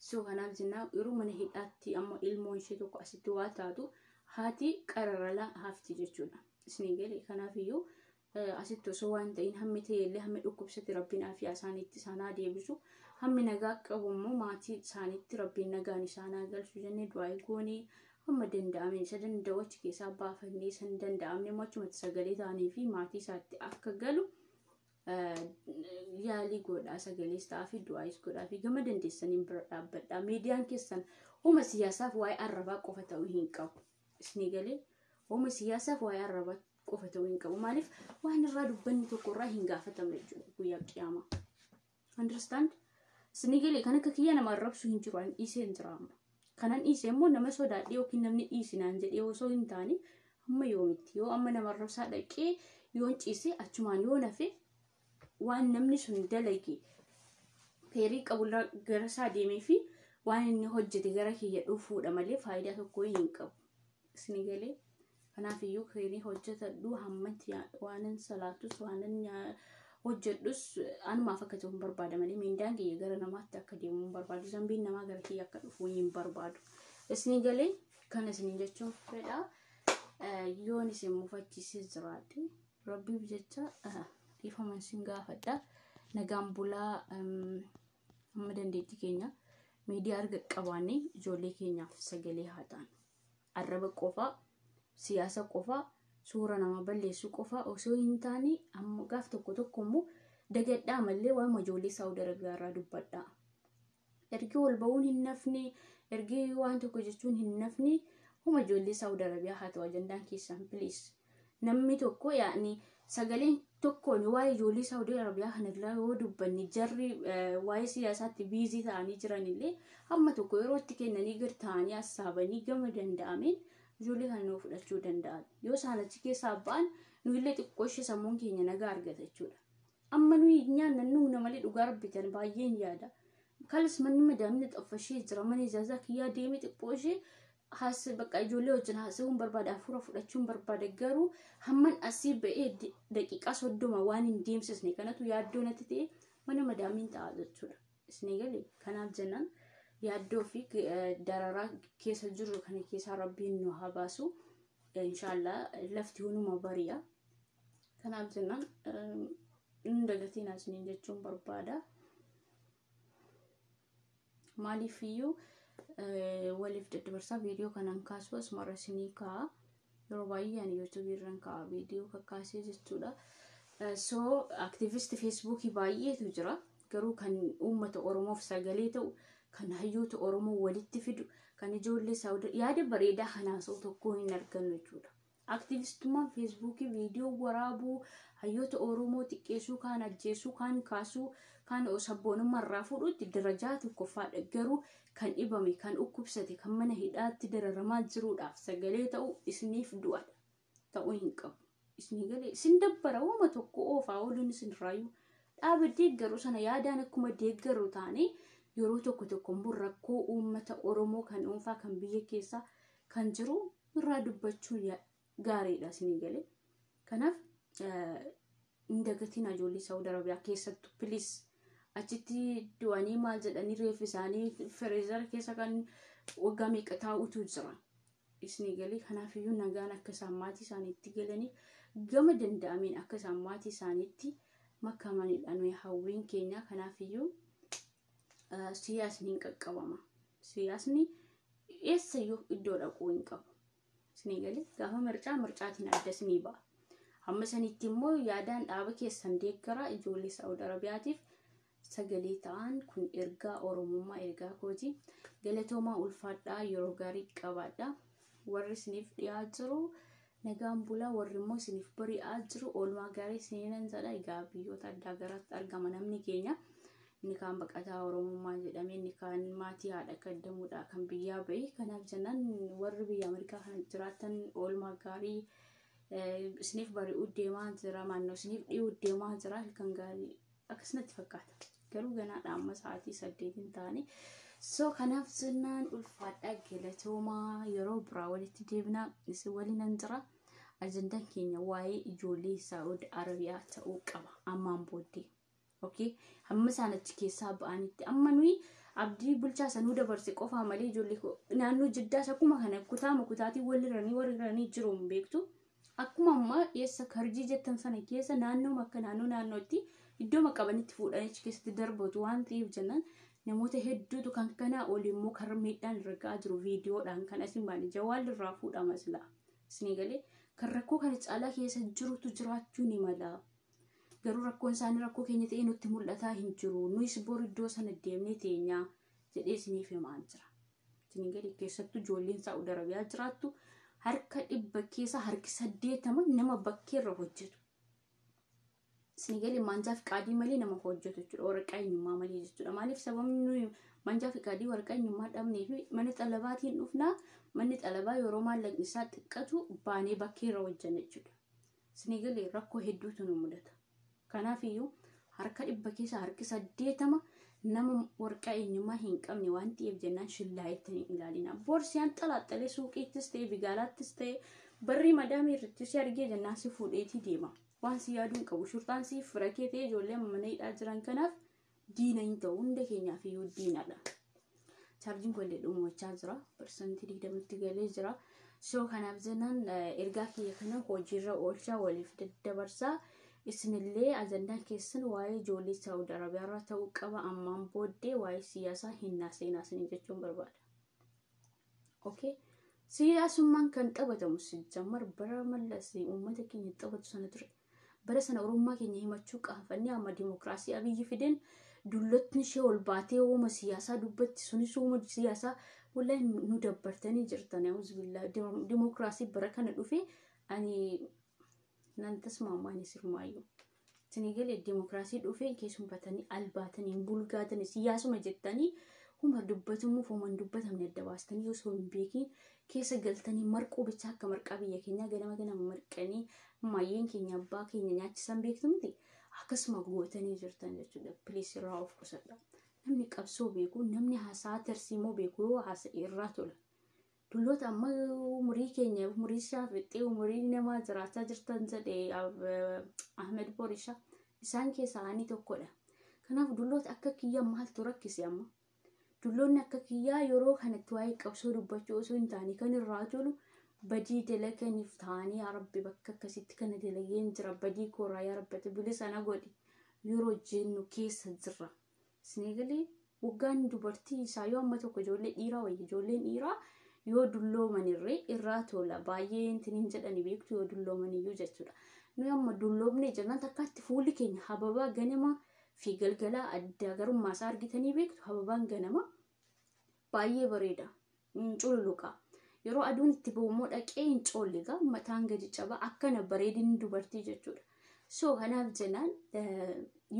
ሶ ሀናል ጅና ይሩ መነ ሂዳቲ አማ ኢልሞን ሸቶ ቋሲቱ ዋታቱ ሃቲ ቀረረላ ሀፍቲ ጀቹና ስኒገሊ ከናፊዩ asitto so wanta in hammite yelle hamme dhukkubsati rabbiin afiyaa isaaniitti isaanaa deebisu hammi nagaa qabummoo maatii isaaniitti rabbiin nagaan isaanaa galchu jennee du'aa goonee hamma danda'ame isa danda'achi keessaa baafannee san danda'amne machumatti sagalee taanii fi maatii isaatti akka galu yaalii godhaa sagalees ta'aa fi du'aas godhaa fi gama dandeessaniin bira dhaabbadhaa. Miidiyaan keessan homa siyaasaaf waa'ee arrabaa qofa ta'uu hin qabu. Isni galee homa siyaasaaf waa'ee arrabaa qofa ta'uu hin qabu. Maaliif waan irraa dubbanni tokko irraa hin gaafatamne jechuudha guyyaa qiyaamaa. Understand? Isni galee kan akka kiyya nama arrabsu hin jiru dhiisee hin jiraama. Kanan dhiisee immoo nama sodaadhee yookiin namni dhiisinaan jedhee osoo hin taane amma yoomitti yoo amma nama arrabsaa dhaqee yoon ciisee achumaan yoo nafe waan namni sun dalage feerii qabu gara isaa deemee fi waan inni hojjete gara kiyya dhufuudha malee faayidaa tokko hin qabu. Isni galee kanaafiyyu feerii hojjetadhu hammatti waanan salaatus waanan hojjedhus anumaaf akka ta'u hin barbaada malee miindaan kiyya gara namaatti akka deemu hin barbaadu. Zambiin namaa gara kiyya akka dhufu hin barbaadu. Isni galee kan isiniin jechuun fedha yoon isin mufachiisee jiraate rabbiif jecha ifaman sin gaafadha. Nagaan bulaa amma dandeetti keenya miidiyaa arga qabaanne ijoollee keenyaaf sagalee haa ta'an. Arraba qofaa siyaasa qofaa suura nama balleessu qofaa osoo hin taane amma gaaf tokko immoo dagadhaa malee waan ijoollee Saawud Arabiyaa irraa dubbadhaa. Ergi wal ba'uun hin nafne ergi waan tokko jechuun hin nafne homa ijoollee Saawud Arabiyaa haa ta'u ajandaan keessan please. Namni tokko yaa'ni sagaleen tokkoon waa'ee ijoollee Saawud Arabiyaa kanarraa yoo dubbanni jarri waa'ee siyaasaatti biizii ta'anii jiranillee hamma tokko yeroo itti kennanii gad ta'anii hassaabanii gama danda'ameen ijoollee kana nuu fudhachuu danda'an. Yoo saanachi keessaa ba'an nuyillee xiqqoo ishee sammuun keenya nagaa argata jechuudha. Amma nuyi nyaanna nuuna malee dhugaa rabbitan baay'een yaada. Kalis manni madaamni xaffashee jira mana ijaazaa kiyyaa deemee xiqqoo ishee haasa bakka ijoollee wajjin haasa'uun barbaada hafuura fudhachuun barbaada garuu hamman asii ba'ee daqiiqaa 30 waan hin deemsisne kanatu yaaddoo natti ta'e mana madaamiin ta'a jechuudha. Isni galee kanaaf jennaan yaaddoo fi dararaa keessa jiru kana keessa rabbiin nu haa baasu inshallah lafti hunuma bari'a. Kanaaf jennaan ndagatiin asiniin jechuun barbaada. Maaliifiyyuu woliif daddabarsaa viidiyoo kanaan kaasuu asuma isinii kaa'a. Yeroo baay'ee ani YouTube irraan kaa'a viidiyoo kakkaasee jechuudha. So activist Facebook baay'eetu jira. Garuu kan uummata Oromoof sagalee ta'u, kan hayyoota Oromoo walitti fidu, kan ijoollee Saawudii yaada bareedaa hanaasa'u tokko hin argannu jechuudha. Aktivistummaan Facebook viidiyoo waraabuu, hayyoota Oromoo xiqqeessuu, kaan ajjeesuu, kaan kaasuu, kaan sabboonummaa irraa fuudhuutti darajaa tokkoffaadha. Garuu kan dhibame, kan dhukkubsate, kan mana hidhaatti dararamaa jiruudhaaf sagalee ta'u isiniif du'aadha. Ta'uu hin qabu. Isinii galee isin dabbara uuma tokko oofaa ooluun isin raayu. Dhaaba deeggaru sana yaadaan akkuma deeggaru taane yeroo tokko rakkoo uummata Oromoo kan dhuunfaa kan biyya keessaa kan jiru irraa dubbachuu gaariidha isinii galee. Kanaaf indagatiin ijoollee Saawudii Arabiyaa keessattu please achitti du'anii maal jedhanii reeffi isaanii freezer keessa kan waggaa meeqa taa'utu jira. Isinii galee kanaaf iyyuu nagaan akka isaan maatii isaaniitti galanii gama danda'ameen akka isaan maatii isaaniitti makamanidha nuyi hawwiin keenya. Kanaaf iyyuu siyaasni hin qaqqabama. Siyaasni eessayyuu iddoo dhaquu hin qabu. Isinii galee gaafa mircaatiin adda isinii ba'a. Amma sanitti immoo yaadaan dhaaba keessan deeggara ijoollee Saawudii Arabiyaatiif sagalee ta'an kun ergaa Oromummaa ergaa kooti. Galatoomaa ulfaadhaa yeroo gaarii qabaadhaa. Warri isiniif dhiyaa jiru nagaan bulaa, warri immoo isiniif bari'aa jiru oolmaa gaarii isiniin jedha. Egaa biyyoota addaa garaatti argama namni keenya. Inni kaan baqataa Oromummaa jedhamee inni kaan maatii haadha kaddamuudha kan biyyaa bahe. Kanaaf jennaan warri biyya Ameerikaa kan jiraatan oolmaa gaarii isiniif bari'uu deemaa jira. Maannoo isiniif dhiyuu deemaa jira. Halkan gaarii akkasumatti fakkaata. Garuu ganaadha amma sa'aatii 8 hin taane. So kanaaf jennaan ulfaadhaa galatoomaa yeroo biraa walitti deebinaa isin waliin jira. Ajandaan keenya waa'ee ijoollee Saawudii Arabiyaa ta'uu qaba ammaan booddee. Okay, hamma isaan achi keessaa ba'anitti amma nuyi abdii bulchaa sanuu dabarse qofaa malee ijoollee naannoo Jiddaas akkuma kana kutaatiin walirranii jiru hin beektu. Akkuma amma eessa karjii jettan sana keessa naannoo akka naannootti iddoo maqabanitti fuudhanii keessatti darbatu waan ta'eef jennaan namoota hedduutu kan kanaa olii immoo karra miidhaan irra ga'aa jiru viidiyoodhaan kan asiin baane jawaal irraa fuudhama silaa. Isinii galee kan rakkoo kana caalaa keessa jirutu jiraachuu ni mala. Garuu rakkoon isaanii rakkoo keenya ta'ee nutti mul'ataa hin jiru. Nuyis bor iddoo sana deemnee teenyaa jedhee isiniif himaa jira. Isinii galee keessattuu ijoolleen Saawudii Arabiyaa jiraattu harka 100 keessa harki 80 nama bakkeerra hojjetu. Isinii galee manjaa fi qaadii malee nama hojjetu jechuudha. Waraqaa eenyummaa malee jechuudha. Maaliif sababni nuyi manjaa fi qaadii waraqaa eenyummaa dhabnee fi mana xalabaatiin dhufnaa manni xalabaa yeroo maallaqni isaa xiqqatu baanee bakkeerra hojjenna jechuudha. Isinii galee rakkoo hedduutu nu mudata. Kanaaf iyyuu harka 100 keessa harki 80 nama waraqaa eenyummaa hin qabne waan ta'eef jennaan shillaayettanii ilaalina. Boorsiyaan xalaaxalee suuqiittis ta'e bigaalaattis ta'e barri madaamii irratti si argee jennaan si fuudheetii deema. Waan si yaaduun qabu shurtaan si firakee ta'e ijoollee mana hidhaa jiran kanaaf diina hin ta'u hunda keenyaaf iyyuu diinadha. Chaarjiin kollee dhumachaa jira. Persentii 20tti galee jira. So kanaaf jennaan ergaa kiyya kana hojiirra oolchaa waliif daddabarsaa. Isinillee ajandaan keessan waa'ee ijoollee Saawudii Arabiyaa irraa ta'uu qaba ammaan booddee waa'ee siyaasaa hin naaseenaasin jechuun barbaada. Okay? Siyaasummaan kan taphatamu sijammar bara mallasii uummata keenya taphatu sana ture. Bara sana Oromummaa keenya himachuu qaafannee amma dimokiraasii Abiyyi fideen dullotni ishee ol baatee uuma siyaasaa dubbatti sunis uuma siyaasaa wallahi nu dabbartanii jirtan. Auzubillah dimokiraasii bara kana dhufe ani nan tasmaamaan sirmaayyuu. Isinii galee dimokiraasii dhufee keessumfatanii albaatanii bulgaatanii siyaasuma jettanii huma dubbatamuuf huma hin dubbatamne adda baastanii osoo hin beekin keessa galtanii marquu bichaa akka marqaa biyya keenyaa ganama marqanii maayyeen keenya abbaa keenya nyaachisan beektu miti akkasuma gootanii jirtan jechuudha. Please irraa of qusadha. Namni qabsoo beeku namni haasaa tarsiimoo beeku yoo haasa'e irraa tola. Dulloota amma umurii keenya umurii isaa fixee umurii namaa jiraachaa jirtan jedhee Ahmed Borisha isaan keessaa ani tokkodha. Kanaaf dulloota akka kiyyaa maaltu rakkise amma? Dulloonni akka kiyyaa yeroo kanatti waa'ee qabsoo dubbachuu osoo hin taane kan irraa tolu badii dalaganiif ta'anii yaa Rabbi bakka akkasitti kana dalageen jira badii kooraa yaa Rabbi bilisa na godhi yeroo jennu keessa jirra. Isinii galee waggaan dubartii isaa yoo amma tokko ijoollee dhiiraa wayya ijoolleen dhiiraa yoo dulloomanirree irraa tola baay'ee intiniin jedhani beektu yoo dulloomaniyyuu jechuudha. Nu amma dulloomne jennaan takkaatti fuulli keenya hababaa ganama fi galgalaa adda garummaa isaa argitanii beektu hababaan ganama baay'ee bareeda cululuqa. Yeroo aduun itti ba'ummoo dhaqee hin coolliga mataan gadi caba akkana bareedinni dubartii jechuudha. So kanaaf jennaan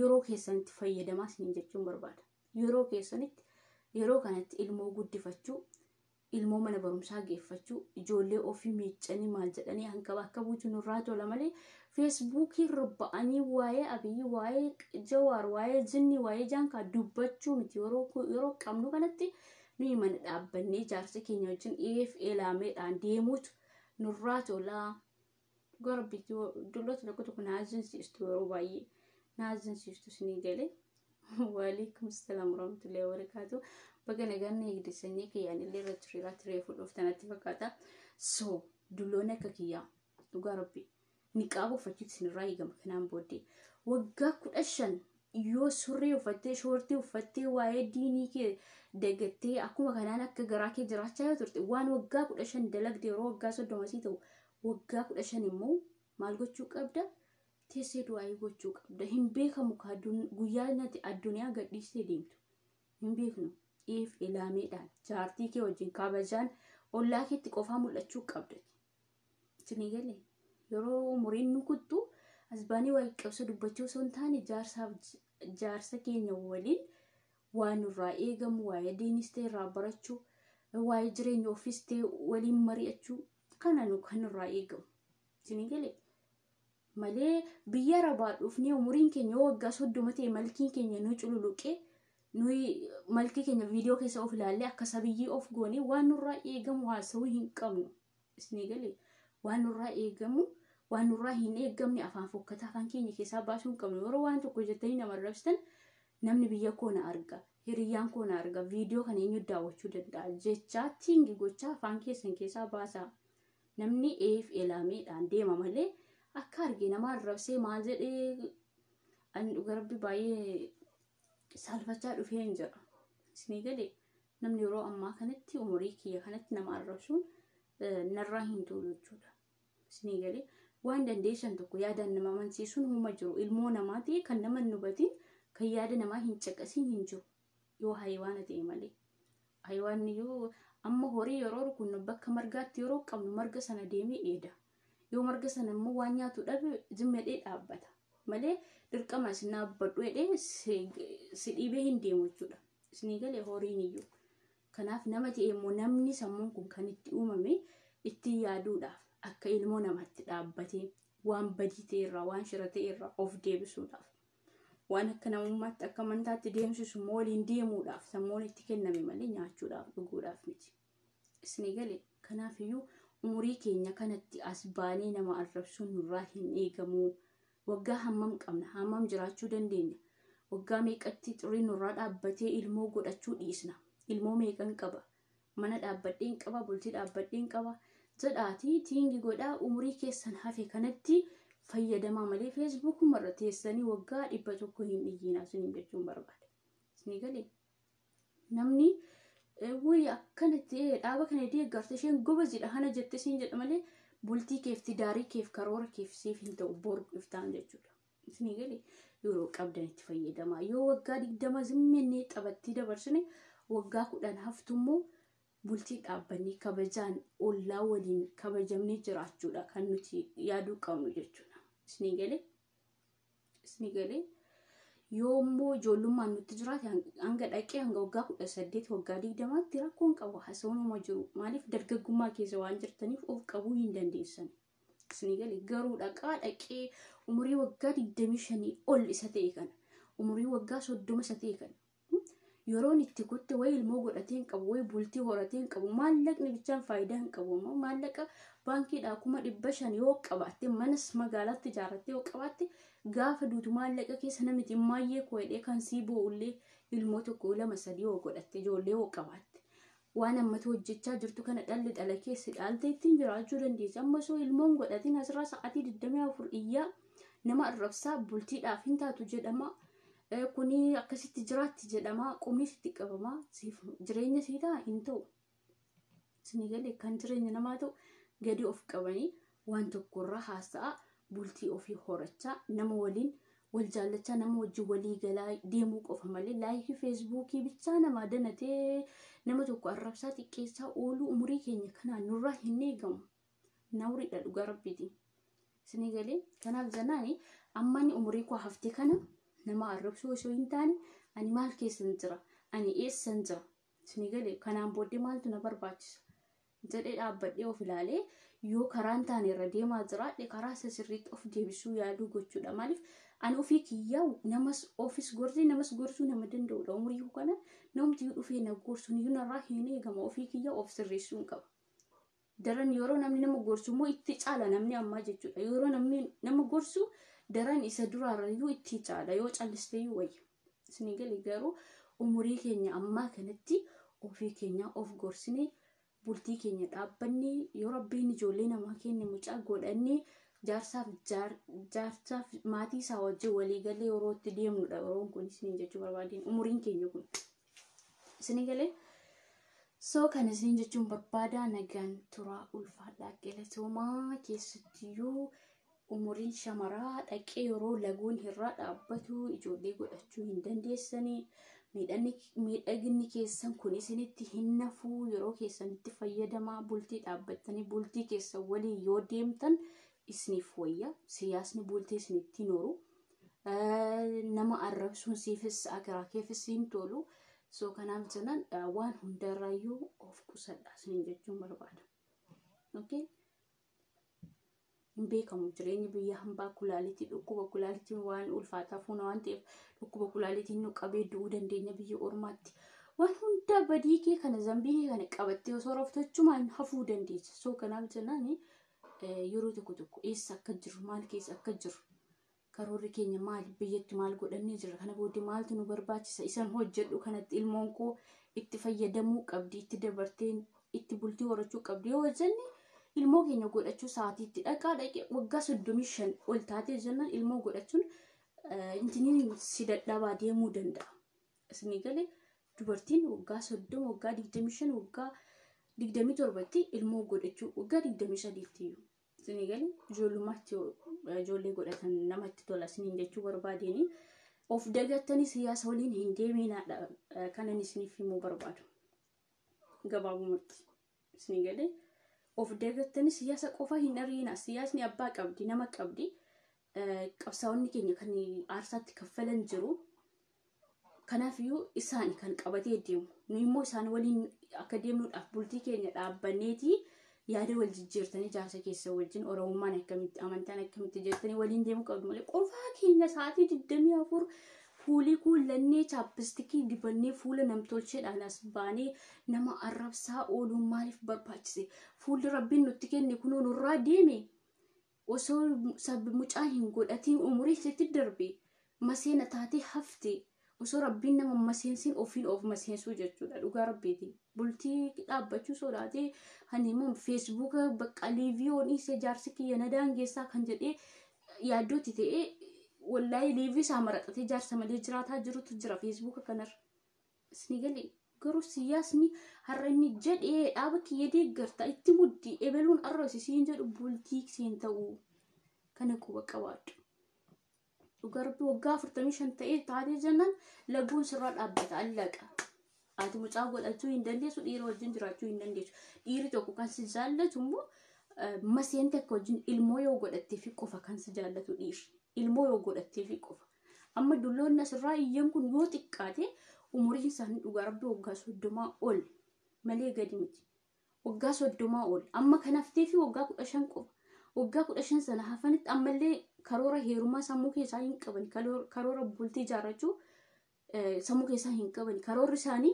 yeroo keessanitti fayyadamaa isiniin jechuun barbaada. Yeroo keessanitti yeroo kanatti ilmoo guddifachuu, ilmoo mana barumsaa geeffachuu, ijoollee ofii miiccanii maal jedhanii hanga bakka buutu nurraa tola malee feesbuukii irra ba'anii waa'ee Abiyyi, waa'ee Jawaar, waa'ee Jinni, waa'ee Jaankaa dubbachuu miti. Yeroo qabnu kanatti nuyi mana dhaabbannee jaarsa keenya wajjin eelaameedhaan deemuutu nurraa tola. Garbitti dulloota tokko naajinsiistu yeroo baay'ee naajinsiistu isinii galee. Waalaikum salaam warahmatullahi wabarakatuh. Baga nagaan eegdisanii kiyyaanillee irratti hiriiraatti reefuu dhuftanatti fakkaata. So dulloonni akka kiyyaa dhugaa rabbi niqaaba uffachuutu isinirraa eegama. Kanaan booddee waggaa 15 yoo surree uffattee shoortii uffattee waa'ee diinii kee dagattee akkuma kanaan akka garaa kee jiraachaa yoo turte waan waggaa 15 dalagde yeroo waggaa 30 ta'u waggaa 15 immoo maal gochuu qabda? Teessee du'aa gochuu qabda. Hin beekamu guyyaa nati addunyaa gadhiistee deemtu. Hin beeknu. Ilaameedhaan jaartii kee wajjin kabajaan ollaa keetti qofaa mul'achuu qabda. Isinii galee yeroo umuriin nu kuttu asbaanii waa'ee qabsa dubbachuu osoo hin taane jaarsa keenya waliin waan nurraa eegamu waa'ee diinis ta'e irraa barachuu, waa'ee jireenya ofiis ta'e waliin mari'achuu kana nu kan nurraa eegamu. Isinii galee malee biyya arabaa dhufnee umuriin keenya waggaa 30 ta'e malkiin keenya nu cululuqee nuyi malkii keenya viidiyoo keessa of ilaallee akka sabiyyii of goonee waan nurraa eegamu haasawuu hin qabnu. Isinii galee waan nurraa eegamu waan nurraa hin eegamne afaan fokkataa afaan keenya keessaa baasuu hin qabnu. Yeroo waan tokko jettanii nama rabsitan namni biyya koo na arga, hiriyyaan koo na arga, viidiyoo kana eenyu daawwachuu danda'a jechaa tiingi gochaa afaan keessan keessaa baasaa. Namni eelaameedhaan deema malee akka argee nama arrabsee maal jedhee ani garbi baay'ee salphachaa dhufee hin jira. Isinii galee namni yeroo ammaa kanatti umurii kiyya kanatti nama arrabsuun narraa hin tolu jechuudha. Isinii galee waan dandeessan tokko yaadaan nama amansiisuun huma jiru. Ilmoo namaa ta'e kan nama hin hubatiin kan yaada namaa hin caqasiin hin jiru. Yoo hayiwaana ta'e malee. Hayiwaanni yoo amma horii yeroo rukunnu bakka margaatti yeroo qabnu marga sana deemee dheeda. Yoo marga sana immoo waan nyaatu dhabe zimmedhee dhaabbata. Malee dirqama isin dhaabbadhu jedhee si dhiibee hin deemu jechuudha. Isinii galee horiin iyyuu. Kanaaf nama ta'e immoo namni sammuun kun kan itti uumame itti yaaduudhaaf akka ilmoo namatti dhaabbatee waan badii ta'e irraa waan shira ta'e irraa of deebisuudhaaf waan akka namummaatti akka amantaatti deemsisu immoo waliin deemuudhaaf sammuun itti kenname malee nyaachuudhaaf dhuguudhaaf miti. Isinii galee kanaaf iyyuu umurii keenya kanatti as baanee nama arrabsuun nurraa hin eegamu. Waggaa hammam qabna? Hammam jiraachuu dandeenya? Waggaa meeqatti xurii nurraa dhaabbatee ilmoo godhachuu dhiisna? Ilmoo meeqan qaba? Mana dhaabbadheen qaba, bultii dhaabbadheen qaba. Jedhaatii tiingi godhaa umurii keessan hafe kanatti fayyadamaa malee feesbuukuma irra teessanii waggaa 100 hin dhiyyinaa isiniin jechuun barbaada. Isinii galee namni wuyi akkanatti dhaaba kana deeggartee isheen gobazidha hana jettee siin jedha malee bultii keefti daarii keef karoora keef siif hin ta'u bor iftaan jechuudha. Isinii galee yeroo qabdan itti fayyadamaa. Yoo waggaa 20 zimmennee xabattii dabarsine waggaa 10 haftummoo bultii dhaabbannee kabajaan ollaa waliin kabajamnee jiraachuudha kan nuti yaaduu qabnu jechuudha. Isinii galee yoo immoo ijoollummaan nutti jiraate hanga dhaqee hanga waggaa 18 waggaa 20tti rakkoon qabu haasawuma jiru. Maaliif dargaggummaa keessa waan jirtaniif of qabuu hin dandeessan. Isinii galee garuu dhaqee umurii waggaa 25 ol isa ta'e kana umurii waggaa 30 isa ta'e kana yeroon itti kutte way ilmoo godhatee hin qabu way bultii horatee hin qabu maallaqni bichaan faayidaa hin qabu. Maallaqa baankiidhaa 500 yoo qabaatte manas magaalaatti ijaarrattee yoo qabaatte gaafa duutu maallaqa keessa namitti maayyee koodhee kan sii bo'ullee ilmoo tokko 2-3 yoo godhatte ijoollee yoo qabaatte waan ammatti hojjechaa jirtu kana dhalli dhala keessa dhaaltee ittiin jiraachuu dandeessa. Amma soo ilmoon godhatiin asirraa sa'aatii 24 iyyaa nama arrabsaa bultiidhaaf hin taatu jedhama. kuni akkasitti jiraatti jedhama qubni sitti qabama siif jireenya siitaa hin ta'u isinii galee kan jireenya namaa ta'u gadi of qabanii waan tokkorraa haasa'a bultii ofii horachaa nama waliin wal jaallachaa nama wajjin walii galaa deemuu qofa malee laayikii feesbuukii bichaa nama danatee nama tokko arrabsaa xiqqeessaa ooluu umurii keenya kanaan nurraa hin eegamu nawriidha dhugaa rabbiiti isinii galee kanaaf janaani ammaan umurii koo haftee kana nama arrabsuu osoo hin taane ani maal keessan jira ani eessan jira isinii galee kanaan booddee maaltu na barbaachisa jedhee dhaabbadhee of ilaalee yoo karaan taane irra deemaa jiraadhe karaa sirriitti of deebisuu yaaduu gochuudha maaliif ani ofii kiyyaa namas ofis gorsee namas gorsuu nama danda'udha umurii kana namti dhufee na gorsuun iyyuu narraa hin eegama ofii kiyyaa of sirreessuun qaba daran yeroo namni nama gorsu immoo itti caala namni ammaa jechuudha yeroo namni nama gorsu daran isa duraarrayyuu itti caala yoo callisteeyyuu wayya isinii galee garuu umurii keenya ammaa kanatti ofii keenya of gorsinee bultii keenya dhaabbannee yoo rabbiin ijoollee namaa kenne mucaa godhannee jaarsaaf maatii isaa wajjin walii galee yeroo itti deemnudha yeroon kun isiniin jechuu barbaadeen umuriin keenya kun isinii galee soo kan isiniin jechuun barbaadaa nagaan turaa ulfaadhaa qeelatoomaa keessattiyyuu umuriin shamaraa dhaqee yeroo laguun irraa dhaabbatu ijoollee godhachuu hin dandeessanii miidhaginni keessan kun isinitti hin nafuu yeroo keessanitti fayyadamaa bultii dhaabbattanii bultii keessan waliin yoo deemtan isiniif wayya siyaasni bultii isinitti nooru nama arrabsuun siifis agaraa keefis hin tolu soo kanaaf janan waan hundarraayyuu of qusadhaa isiniin jechuun barbaada okay hin beekamu jireenya biyya hambaa kulaalitti dhukkuba kulaalitti waan ulfaataa fuuna waan ta'eef dhukkuba kulaalitti nu qabee du'uu dandeenya biyya ormaatti waan hunda badii kee kana zambii kana qabattee osoo raftachumaan hafuu dandeessa soo kanaaf janaani yeroo tokko eessa akka jiru maal keessa akka jiru karoorri keenya maal biyyatti maal godhannee jira kana booddee maaltu nu barbaachisa isan hojjedhu kanatti ilmoon koo itti fayyadamuu qabdi itti dabartee itti bultii horachuu qabdi yoo jenne ilmoo keenya godhachuu sa'aatiitti dhaqee waggaa 35 ol taatee jennaan ilmoo godhachuun intiniin si dadhabaa deemuu danda'a isinii galee dubartiin waggaa 30 waggaa 25 waggaa 27tti ilmoo godhachuu waggaa 23tti isinii galee ijoollummaatti ijoollee godhatan namatti tola isiniin jechuu barbaadeen of dagattanii siyaasa waliin hin deeminaadha kanan isiniif himuu barbaadu gabaabumatti isinii galee of dagattanii siyaasa qofa hin ariina siyaasni abbaa qabdi nama qabdi qabsaa'onni keenya kan aarsaatti kaffalan jiru kanaafiyyuu isaan kan qabatee deemu nu immoo isaan waliin akka deemnuudhaaf bultii keenya dhaabbanneetii yaada wal jijjiirtanii jaarsa keessa wajjin oromummaan akkamitti amantaan akkamitti jettanii waliin deemuu qabdu malee qofaa keenya sa'aatii 24 fuulii kuulannee chaappistikii dibannee fuula namtolcheedhaan as baanee nama arrabsaa ooluun maaliif barbaachise fuulli rabbiin nutti kenne kunoo nurraa deeme osoo mucaa hin godhatiin umurii sitti darbe maseena taatee hafte osoo rabbiin nama maseensiin ofiin of maseensuu jechuudha dhugaa rabbiitiin bultii dhaabbachuu sodaatee hanimuun feesbuuka bakka liiviyoonii se jaarsi kiyya na daangeessaa kan jedhee yaaddootti ta'ee wallahi liivii isaa maraxatee jaarsa malee jiraataa jirutu jira feesbuuka kanarra isni galee garuu siyaasni har'a inni jedhee dhaaba kiyya deeggarta itti muddi ebeluun arrasisiin jedhu bultii seen ta'uu kana quba qabaadhu dhugaa rabbii waggaa 45 ta'ee taatee jennaan laguun sirraa dhaabbata allaqa ati mucaa godhachuu hin dandeessu dhiira wajjin jiraachuu hin dandeessu dhiiri tokko kan si jaallatu immoo maseen tokko wajjin ilmoo yoo godhattee fi qofa kan si jaallatu dhiirri ilmoo yoo godhattee fi qofa amma dulloonni asirraa iyyan kun yoo xiqqaate umuriin isaanii dhugaa rabbii waggaa 30 ol malee gadi miti waggaa 30 ol amma kan haftee fi waggaa 15 qofa waggaa 15 sana hafanitti ammallee karoora heerumaa sammuu keessaa hin qaban karoora bultii ijaarrachuu sammuu keessaa hin qaban karoorri isaanii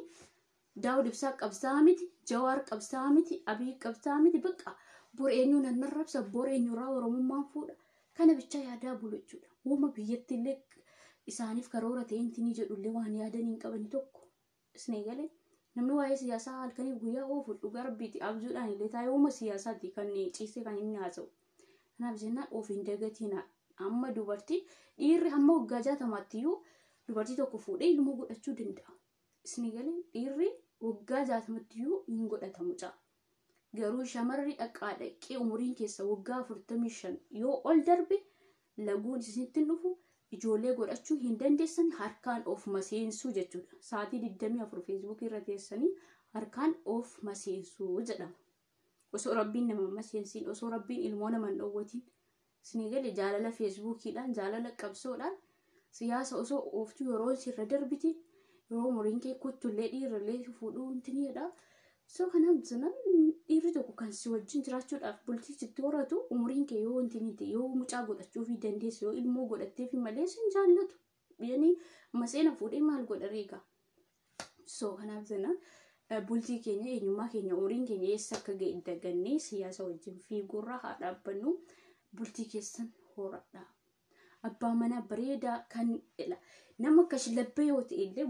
daawud ibsaa qabsaa miti jawaar qabsaa miti abii qabsaa miti bakka boreenyuu nan narrabsa boreenyurraa oromummaan fuudha kana bicha yaadaa bulu jechuudha uuma biyyatti illee isaaniif karoora ta'e intinii jedhullee waan yaadan hin qabani tokko isnee galee namni waa'ee siyaasaa halkanii guyyaa oofu dhugaa rabbiiti abjuudhaan illee taa'ee uuma siyaasaatti kan ciisee kan inni haasa'u kanaaf jennaan of hin dagatiin amma dubartii dhiirri hamma waggaa 60 iyyuu dubartii tokko fuudhee ilmoo godhachuu danda'a. Isin galee dhiirri waggaa 60 hin godhatamu mucaa. Garuu shamarri dhaqee umuriin keessa waggaa 45 yoo ol darbe laguun isinitti dhufu ijoollee godhachuu hin dandeessan harkaan of maseensuu jechuudha. Sa'aatii 24 Facebook irra teessanii harkaan of maseensuu jedhama. Osoo rabbiin nama maseensiin, osoo rabbiin ilmoo nama hin dhoowwatiin. Isin galee jaalala Facebookiidhaan, jaalala qabsoodhaan siyaasa osoo ooftuu yeroo sirra darbiti yeroo umuriin kee kuttullee dhiirrillee fuudhuu intiniidha. So kanaaf jinan dhiirri tokko kan si wajjin jiraachuudhaaf bultii sitti horatu umuriin kee yoo intiniti yoo mucaa godhachuu fi dandeessu yoo ilmoo godhatteef malee sin jaallatu. Yani maseena fuudhee maal godha reega. So kanaaf jinan bultii keenya eenyummaa keenya umuriin keenya eessa akka ga'e dagannee siyaasa wajjin fiigurra haa dhaabbannu. Bultii keessan horadha. Abbaa manaa bareedaa kan nama akka shilabbee yoo ta'e illee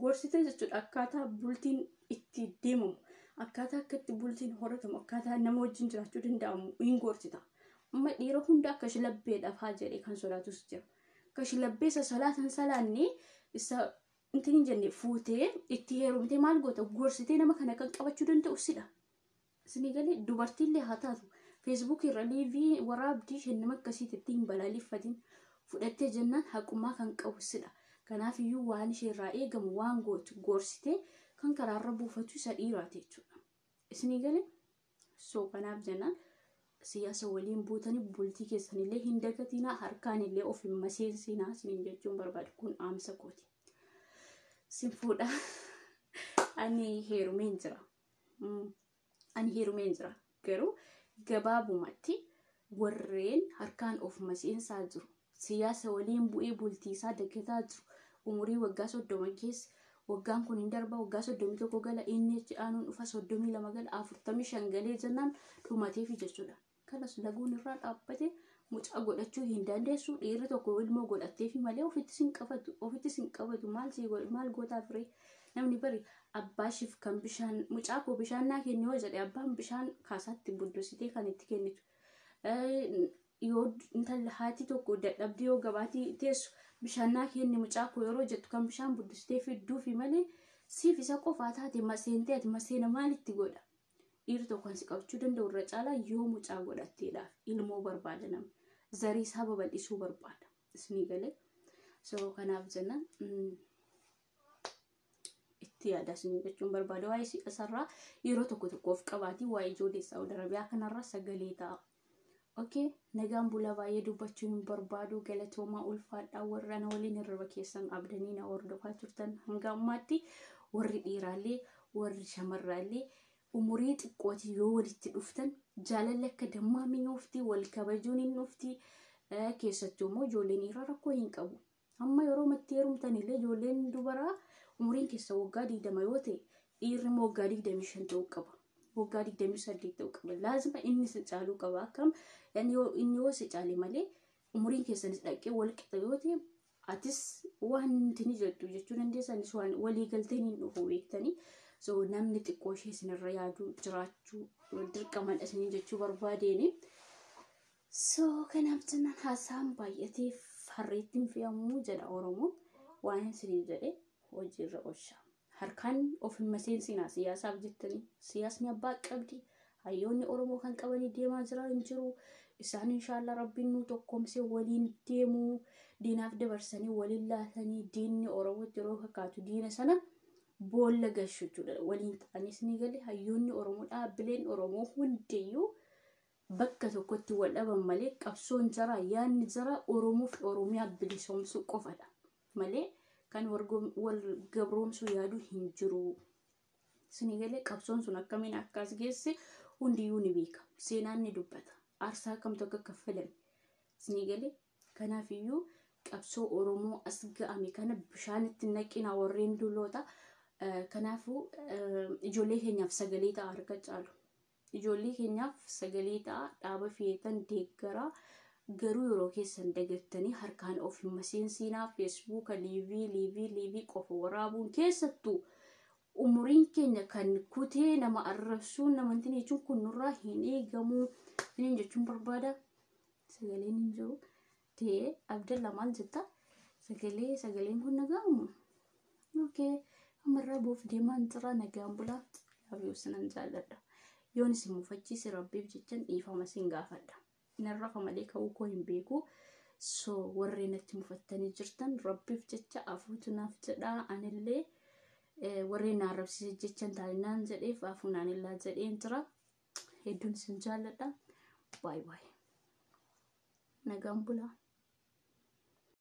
gorsite jechuudha. Akkaataa bultiin itti deemamu, akkaataa akka itti bultiin horatamu, akkaataa nama wajjin jiraachuu danda'amu hin gorsita. Amma dhiira hunda akka shilabbeedhaaf haa jedhee kan sodaatus jira. Akka shilabbee isa salaatan salaannee isa intiin jennee fuutee itti heerumtee maal goota gorsitee nama kana kan qabachuu danda'u sidha. Isin galee dubartiillee haa taatu Facebook irra liivii waraabdii nama akkasiitti hin balaaleffatin fudhattee jennaan haqummaa kan qabu sidha. Kanaaf iyyuu waan ishee irraa eegamu waan gootu gorsitee kan karaarra buufatu isa dhiiraati jechuudha. Isin galee so kanaaf jennaan siyaasa waliin buutanii bultii keessanillee hin dagatinaa harkaanillee of hin maseensinaa isin jechuun barbaadu kun aamsa kooti. Sin fuudha ani heerumeen jira. Garuu gabaabumatti warreen harkaan of maseensaa jiru siyaasa waliin bu'ee bultiisaa dagataa jiru umurii waggaa 30 keessa waggaan kun hin darba waggaa 31 gala inni aanuun dhufa 32 gala 45 galee jennaan dhumateef jechuudha. Kanas laguun irraa dhaabbate mucaa godhachuu hin dandeessu. Dhiirri tokko ilmoo godhatteef malee ofittis hin qabatu maal gootaa ture namni bari abbaashiif kan bishaan mucaa koo bishaan naa kenni yoo jedhe abbaan bishaan kaasaatti buddusitee kan itti kennitu. Yoo intalli haati tokko dadhabdee yoo gabaatii teessu bishaan naa kenni mucaa koo yeroo jettu kan bishaan buddusitee fidduufi malee siif isa qofaa taate maseentee ati maseena maalitti godha. Dhiirri tokko kan si qabachuu danda'u irra caalaa yoo mucaa godhatteedhaaf ilmoo barbaada nama. Zarii isaa babal'isuu barbaada. Isin galee so kanaaf jenna itti yaada isin jechuun barbaada. Waa'ee siyaasarraa yeroo tokko of qabaatii waa'ee ijoollee Saawud Arabiyaa kanarraa sagalee ta'a. Okay, nagaan bulaa baay'ee dubbachuu hin barbaadu. Galatoomaa ulfaadhaa warra ana waliin hirriba keessan abdanii na hordofaa turtan hanga ammaatti warri dhiiraallee warri shamarraallee umurii xiqqootii yoo walitti dhuftan jaalalli akka dammaa mi'ooftii wal kabajuun hin dhufti. Keessattuu immoo ijoolleen dhiiraa rakkoo hin qabu. Amma yeroo matti heerumtan illee ijoolleen dubaraa umuriin keessa waggaa 20 yoo ta'e dhiirri immoo waggaa 25 ta'uu qaba. Waggaa 28 ta'uu qaba. Laazima inni si caaluu qaba. Akkam inni yoo si caale malee umuriin keessanis dhaqee wal qixa yoo ta'e atis waan intini jettu jechuu dandeessanis waan walii galteen hin dhufu beektanii. So namni xiqqoo ishee isinirra yaaduu jiraachuu dirqamadha isin jechuu barbaadeeni. So kanaaf jennaan haasaan baay'ateef harreettiin fe'amuu jedha Oromoo. Waan isin jedhe hojiirra oolcha. Harkaan of hin maseensinaa siyaasaaf jettanii siyaasni abbaa qabdi. Hayyoonni Oromoo kan qabanii deemaa jiran jiru. Isaan inshallah rabbiin nu tokkomsee waliin deemuu diinaaf dabarsanii waliin laatanii diinni Oromoo yeroo fakkaatu diina sana boolla gashuudha waliin ta'anis ni gale. Hayyoonni Oromoo dhaabbileen Oromoo hundiyyuu bakka tokkotti wal dhaban malee qabsoon jara yaanni jara Oromoof Oromiyaa bilisoomsuu qofadha malee kan wal gabroomsuu yaadu hin jiru. Sini galee qabsoon sun akkamiin akkas geesse hundiyyuu ni beeka. Seenaan ni dubbata. Aarsaa kamtu akka kaffalan. Sini galee kanaaf iyyuu qabsoo Oromoo as ga'ame kana bishaanitti naqina warreen duloota. Kanaafuu ijoollee keenyaaf sagalee ta'a harka caalu. Ijoollee keenyaaf sagalee ta'a dhaaba feetan deeggaraa. Garuu yeroo keessan dagattanii harkaan of hin maseensinaa. Facebook liivii qofa waraabuun keessattuu umuriin keenya kan kutee nama arrabsuun namantiin jechuun kun nurraa hin eegamu. Inni jechuun barbaada sagaleen hin jiru. Ta'ee Abdalla maal jetta? sagaleen kun nagaamu. Okay, amarraa buuf deemaan jira nagaan bulaa. Laafiyuu sinan jaalladha. Yoon isin mufachiise rabbiif jechan dhiifama sin gaafadha. Narra kamalee ka'uu koo hin beeku. So warreen natti mufattanii jirtan rabbiif jecha afuutu naaf jedhaa anillee warreen arrabsiise jechan taalinaan jedheef afuunaan illaa jedheen jira. Hedduun sin jaalladha. Bye bye. Nagaan bulaa.